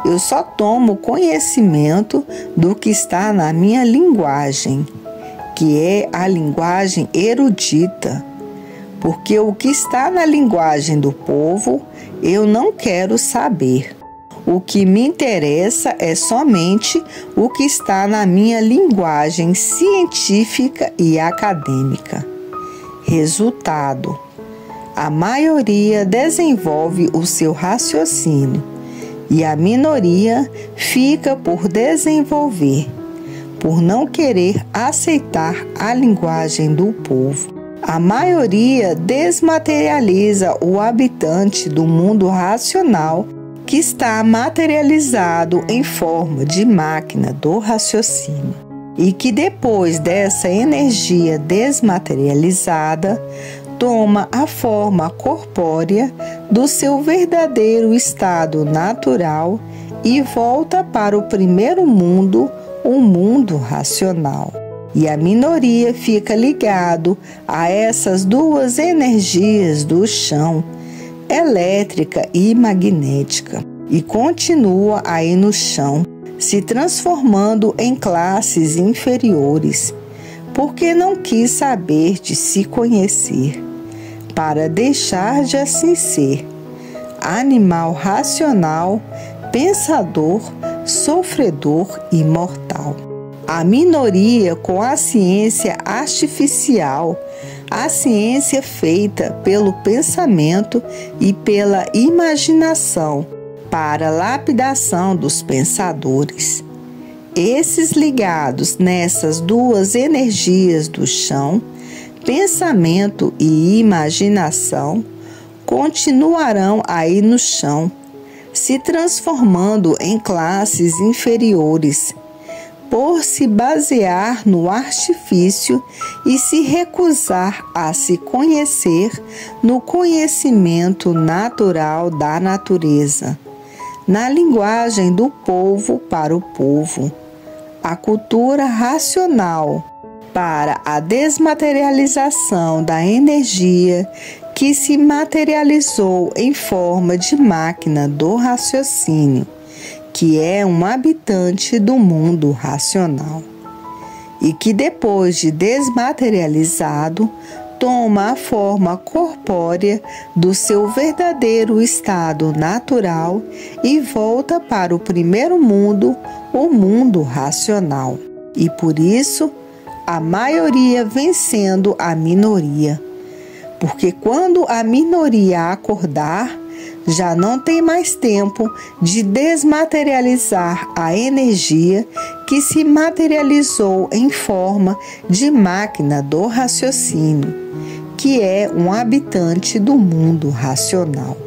eu só tomo conhecimento do que está na minha linguagem, que é a linguagem erudita, porque o que está na linguagem do povo eu não quero saber. O que me interessa é somente o que está na minha linguagem científica e acadêmica. Resultado: a maioria desenvolve o seu raciocínio, e a minoria fica por desenvolver, por não querer aceitar a linguagem do povo. A maioria desmaterializa o habitante do mundo racional que está materializado em forma de máquina do raciocínio e que depois dessa energia desmaterializada toma a forma corpórea do seu verdadeiro estado natural e volta para o primeiro mundo, o mundo racional. E a minoria fica ligado a essas duas energias do chão, elétrica e magnética, e continua aí no chão, se transformando em classes inferiores, porque não quis saber de se conhecer, para deixar de assim ser animal racional, pensador, sofredor e mortal. A minoria com a ciência artificial, a ciência feita pelo pensamento e pela imaginação para a lapidação dos pensadores. Esses ligados nessas duas energias do chão, pensamento e imaginação, continuarão aí no chão, se transformando em classes inferiores, por se basear no artifício e se recusar a se conhecer no conhecimento natural da natureza, na linguagem do povo para o povo, a cultura racional para a desmaterialização da energia que se materializou em forma de máquina do raciocínio, que é um habitante do mundo racional, e que depois de desmaterializado, toma a forma corpórea do seu verdadeiro estado natural e volta para o primeiro mundo, o mundo racional. E por isso, a maioria vencendo a minoria. Porque quando a minoria acordar, já não tem mais tempo de desmaterializar a energia que se materializou em forma de máquina do raciocínio, que é um habitante do mundo racional,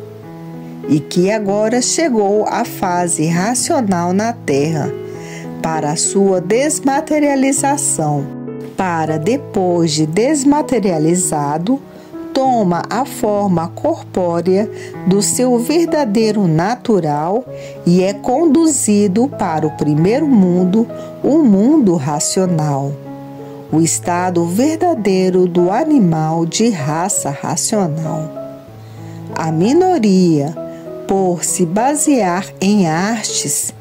e que agora chegou à fase racional na Terra, para a sua desmaterialização, para depois de desmaterializado, toma a forma corpórea do seu verdadeiro natural e é conduzido para o primeiro mundo, o mundo racional, o estado verdadeiro do animal de raça racional. A minoria, por se basear em artes,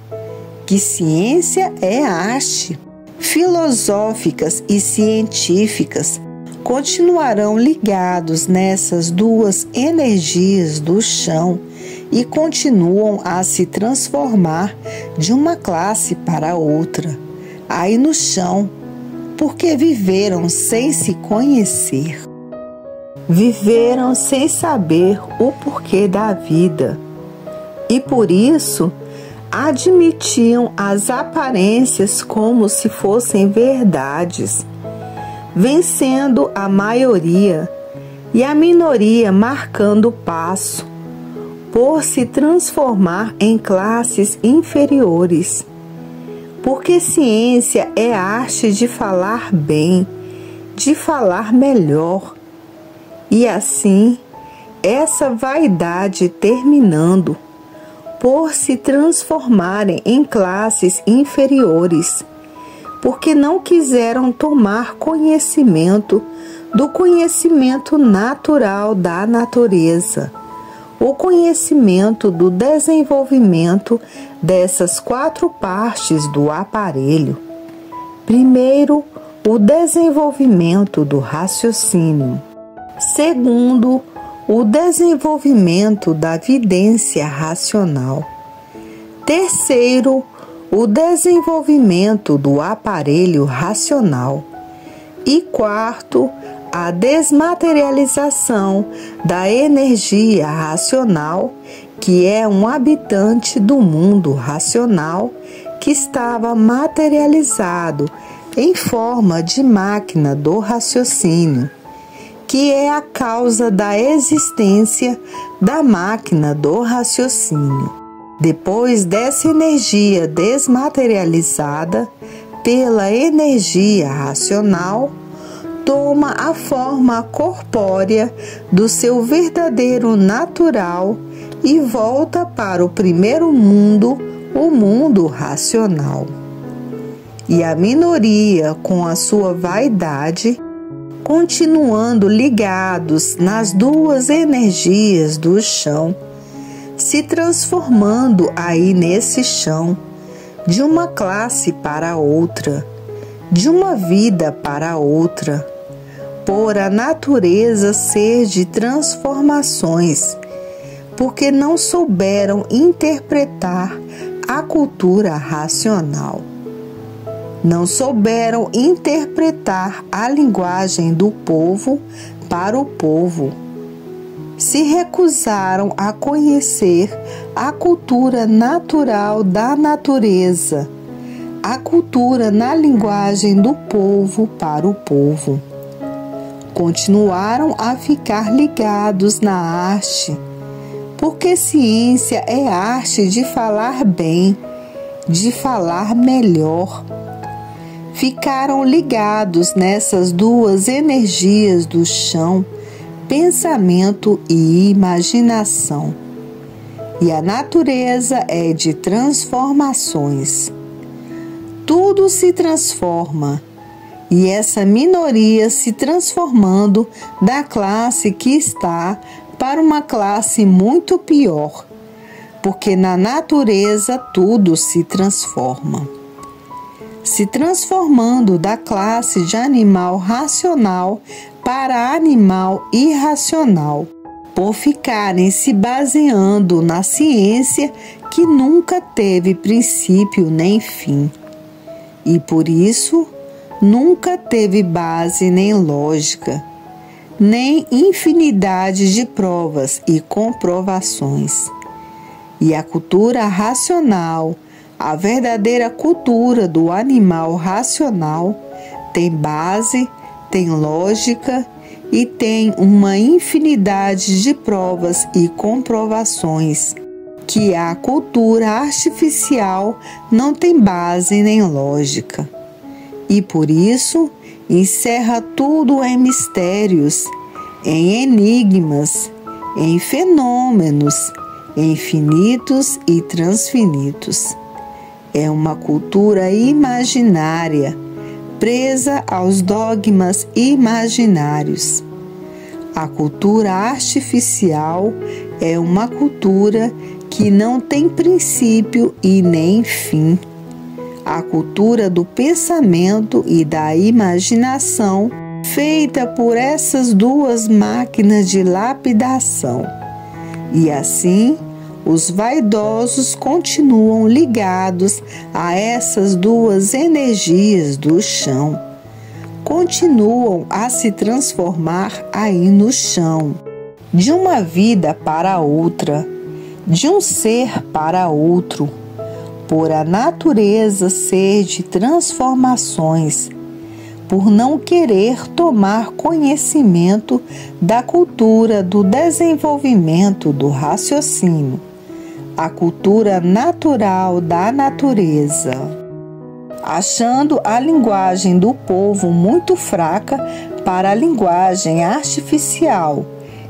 que ciência é arte, filosóficas e científicas, continuarão ligados nessas duas energias do chão e continuam a se transformar de uma classe para outra, aí no chão, porque viveram sem se conhecer. Viveram sem saber o porquê da vida e por isso admitiam as aparências como se fossem verdades, vencendo a maioria e a minoria marcando o passo, por se transformar em classes inferiores. Porque ciência é a arte de falar bem, de falar melhor. E assim, essa vaidade terminando, por se transformarem em classes inferiores, porque não quiseram tomar conhecimento do conhecimento natural da natureza, o conhecimento do desenvolvimento dessas quatro partes do aparelho. Primeiro, o desenvolvimento do raciocínio. Segundo, o desenvolvimento da vidência racional. Terceiro, o desenvolvimento do aparelho racional. E quarto, a desmaterialização da energia racional que é um habitante do mundo racional que estava materializado em forma de máquina do raciocínio, que é a causa da existência da máquina do raciocínio. Depois dessa energia desmaterializada pela energia racional, toma a forma corpórea do seu verdadeiro natural e volta para o primeiro mundo, o mundo racional. E a minoria, com a sua vaidade, continuando ligados nas duas energias do chão, se transformando aí nesse chão, de uma classe para outra, de uma vida para outra, por a natureza ser de transformações, porque não souberam interpretar a cultura racional. Não souberam interpretar a linguagem do povo para o povo. Se recusaram a conhecer a cultura natural da natureza, a cultura na linguagem do povo para o povo. Continuaram a ficar ligados na arte, porque ciência é arte de falar bem, de falar melhor. Ficaram ligados nessas duas energias do chão, pensamento e imaginação. E a natureza é de transformações. Tudo se transforma, e essa minoria se transformando da classe que está para uma classe muito pior, porque na natureza tudo se transforma. Se transformando da classe de animal racional para animal irracional, por ficarem se baseando na ciência que nunca teve princípio nem fim, e por isso nunca teve base nem lógica, nem infinidade de provas e comprovações. E a cultura racional, a verdadeira cultura do animal racional, tem base, tem lógica e tem uma infinidade de provas e comprovações, que a cultura artificial não tem base nem lógica. E por isso encerra tudo em mistérios, em enigmas, em fenômenos infinitos e transfinitos. É uma cultura imaginária, presa aos dogmas imaginários. A cultura artificial é uma cultura que não tem princípio e nem fim. A cultura do pensamento e da imaginação, feita por essas duas máquinas de lapidação. E assim, os vaidosos continuam ligados a essas duas energias do chão. Continuam a se transformar aí no chão, de uma vida para outra, de um ser para outro, por a natureza ser de transformações, por não querer tomar conhecimento da cultura do desenvolvimento do raciocínio, a cultura natural da natureza, achando a linguagem do povo muito fraca para a linguagem artificial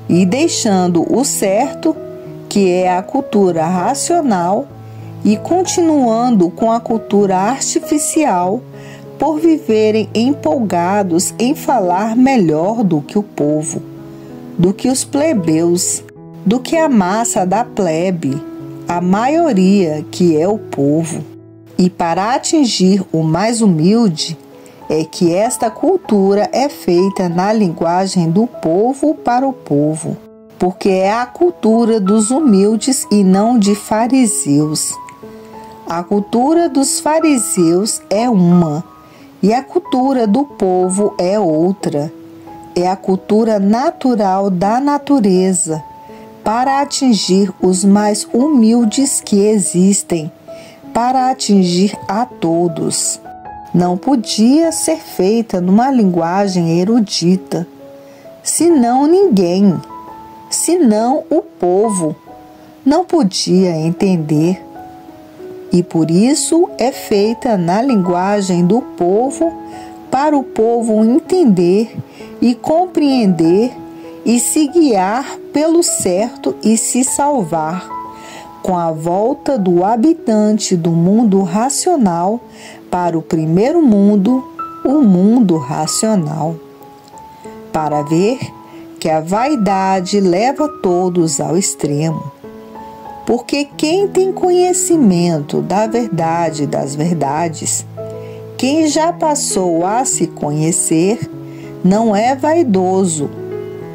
e deixando o certo, que é a cultura racional, e continuando com a cultura artificial por viverem empolgados em falar melhor do que o povo, do que os plebeus, do que a massa da plebe, a maioria que é o povo. E para atingir o mais humilde, é que esta cultura é feita na linguagem do povo para o povo, porque é a cultura dos humildes e não de fariseus. A cultura dos fariseus é uma, e a cultura do povo é outra. É a cultura natural da natureza, para atingir os mais humildes que existem, para atingir a todos. Não podia ser feita numa linguagem erudita, senão ninguém, senão o povo, não podia entender. E por isso é feita na linguagem do povo, para o povo entender e compreender e se guiar pelo certo e se salvar, com a volta do habitante do mundo racional para o primeiro mundo, o mundo racional. Para ver que a vaidade leva todos ao extremo. Porque quem tem conhecimento da verdade das verdades, quem já passou a se conhecer, não é vaidoso,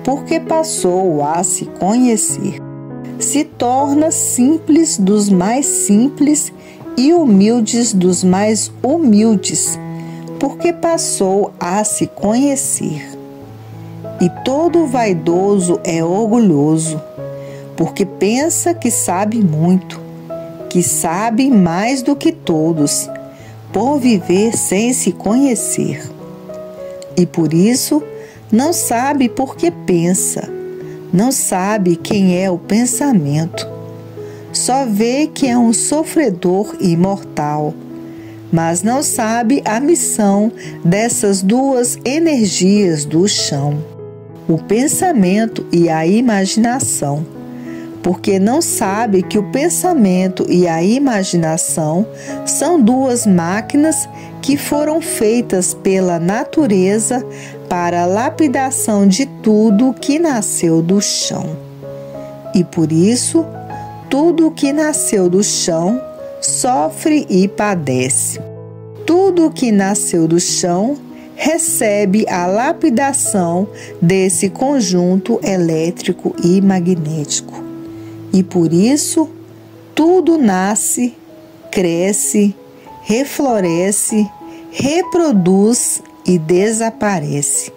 porque passou a se conhecer. Se torna simples dos mais simples e humildes dos mais humildes, porque passou a se conhecer. E todo vaidoso é orgulhoso, porque pensa que sabe muito, que sabe mais do que todos, por viver sem se conhecer. E por isso não sabe por que pensa, não sabe quem é o pensamento. Só vê que é um sofredor imortal, mas não sabe a missão dessas duas energias do chão, o pensamento e a imaginação, porque não sabe que o pensamento e a imaginação são duas máquinas que foram feitas pela natureza para a lapidação de tudo que nasceu do chão. E por isso, tudo que nasceu do chão sofre e padece. Tudo que nasceu do chão recebe a lapidação desse conjunto elétrico e magnético. E por isso, tudo nasce, cresce, refloresce, reproduz e desaparece.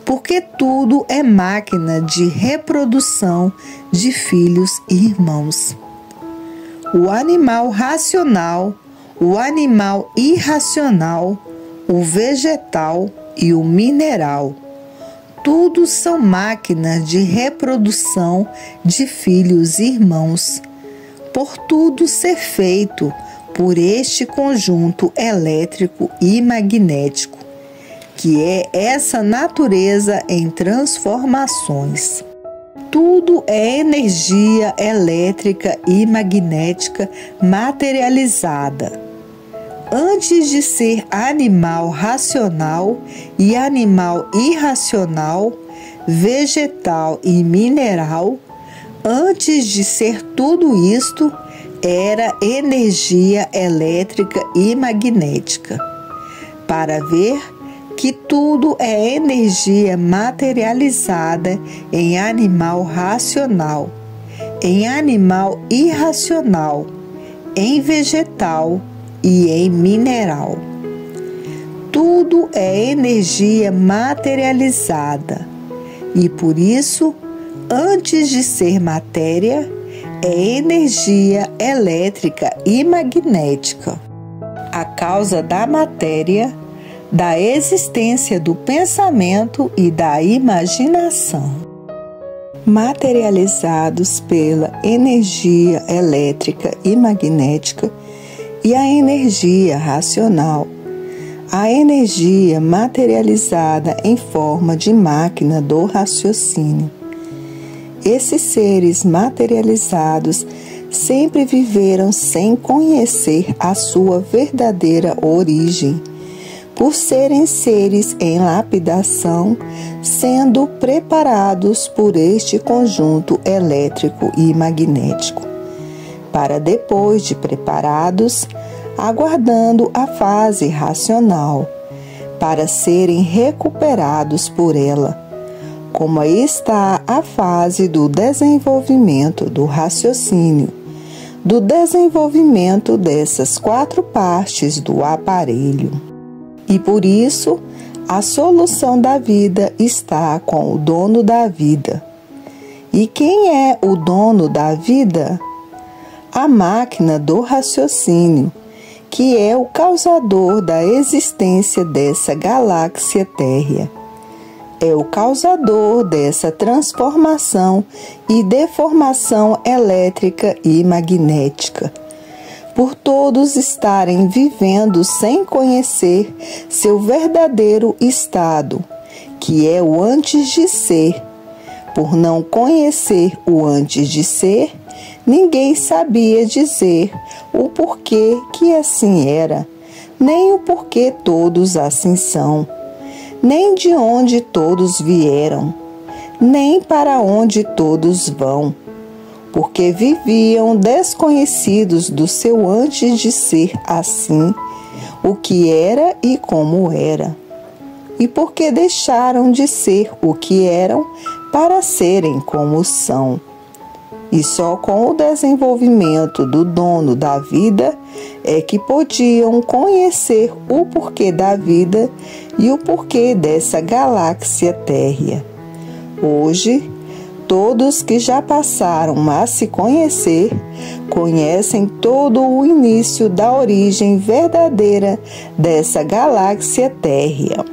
Porque tudo é máquina de reprodução de filhos e irmãos. O animal racional, o animal irracional, o vegetal e o mineral, tudo são máquinas de reprodução de filhos e irmãos, por tudo ser feito por este conjunto elétrico e magnético, que é essa natureza em transformações. Tudo é energia elétrica e magnética materializada. Antes de ser animal racional e animal irracional, vegetal e mineral, antes de ser tudo isto, era energia elétrica e magnética. Para ver que tudo é energia materializada em animal racional, em animal irracional, em vegetal e em mineral. Tudo é energia materializada e por isso, antes de ser matéria, é energia elétrica e magnética. A causa da matéria, da existência do pensamento e da imaginação. Materializados pela energia elétrica e magnética e a energia racional, a energia materializada em forma de máquina do raciocínio. Esses seres materializados sempre viveram sem conhecer a sua verdadeira origem, por serem seres em lapidação, sendo preparados por este conjunto elétrico e magnético, para depois de preparados, aguardando a fase racional, para serem recuperados por ela, como aí está a fase do desenvolvimento do raciocínio, do desenvolvimento dessas 4 partes do aparelho. E por isso, a solução da vida está com o dono da vida. E quem é o dono da vida? A máquina do raciocínio, que é o causador da existência dessa galáxia térrea. É o causador dessa transformação e deformação elétrica e magnética. Por todos estarem vivendo sem conhecer seu verdadeiro estado, que é o antes de ser. Por não conhecer o antes de ser, ninguém sabia dizer o porquê que assim era, nem o porquê todos assim são, nem de onde todos vieram, nem para onde todos vão, porque viviam desconhecidos do seu antes de ser assim, o que era e como era, e porque deixaram de ser o que eram para serem como são. E só com o desenvolvimento do dono da vida é que podiam conhecer o porquê da vida e o porquê dessa galáxia térrea. Hoje, todos que já passaram a se conhecer, conhecem todo o início da origem verdadeira dessa galáxia térrea.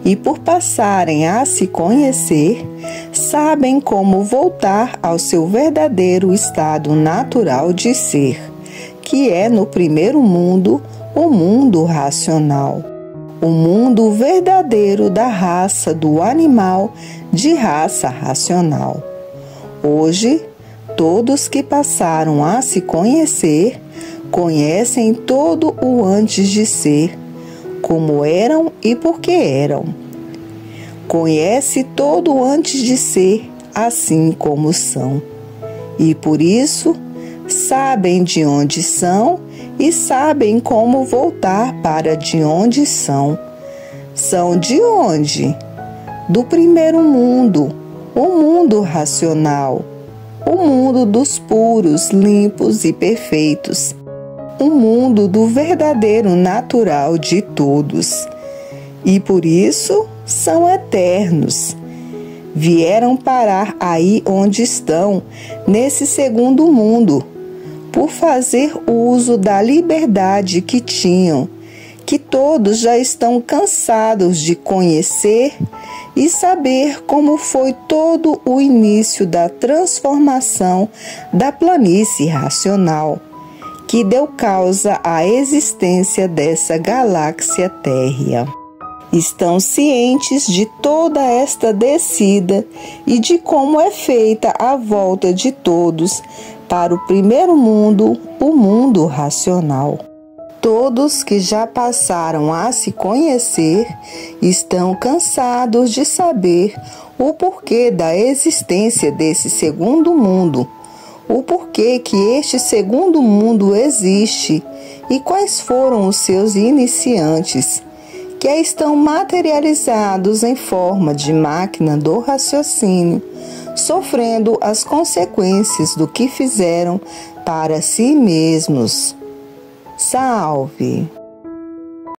E por passarem a se conhecer, sabem como voltar ao seu verdadeiro estado natural de ser, que é no primeiro mundo, o mundo racional, o mundo verdadeiro da raça do animal de raça racional. Hoje, todos que passaram a se conhecer, conhecem todo o antes de ser, como eram e por que eram. Conhece todo antes de ser, assim como são. E por isso, sabem de onde são e sabem como voltar para de onde são. São de onde? Do primeiro mundo, o mundo racional, o mundo dos puros, limpos e perfeitos, o mundo do verdadeiro natural de todos. E por isso são eternos. Vieram parar aí onde estão, nesse segundo mundo, por fazer uso da liberdade que tinham, que todos já estão cansados de conhecer e saber como foi todo o início da transformação da planície racional, que deu causa à existência dessa galáxia térrea. Estão cientes de toda esta descida e de como é feita a volta de todos para o primeiro mundo, o mundo racional. Todos que já passaram a se conhecer estão cansados de saber o porquê da existência desse segundo mundo, o porquê que este segundo mundo existe e quais foram os seus iniciantes, que estão materializados em forma de máquina do raciocínio, sofrendo as consequências do que fizeram para si mesmos. Salve!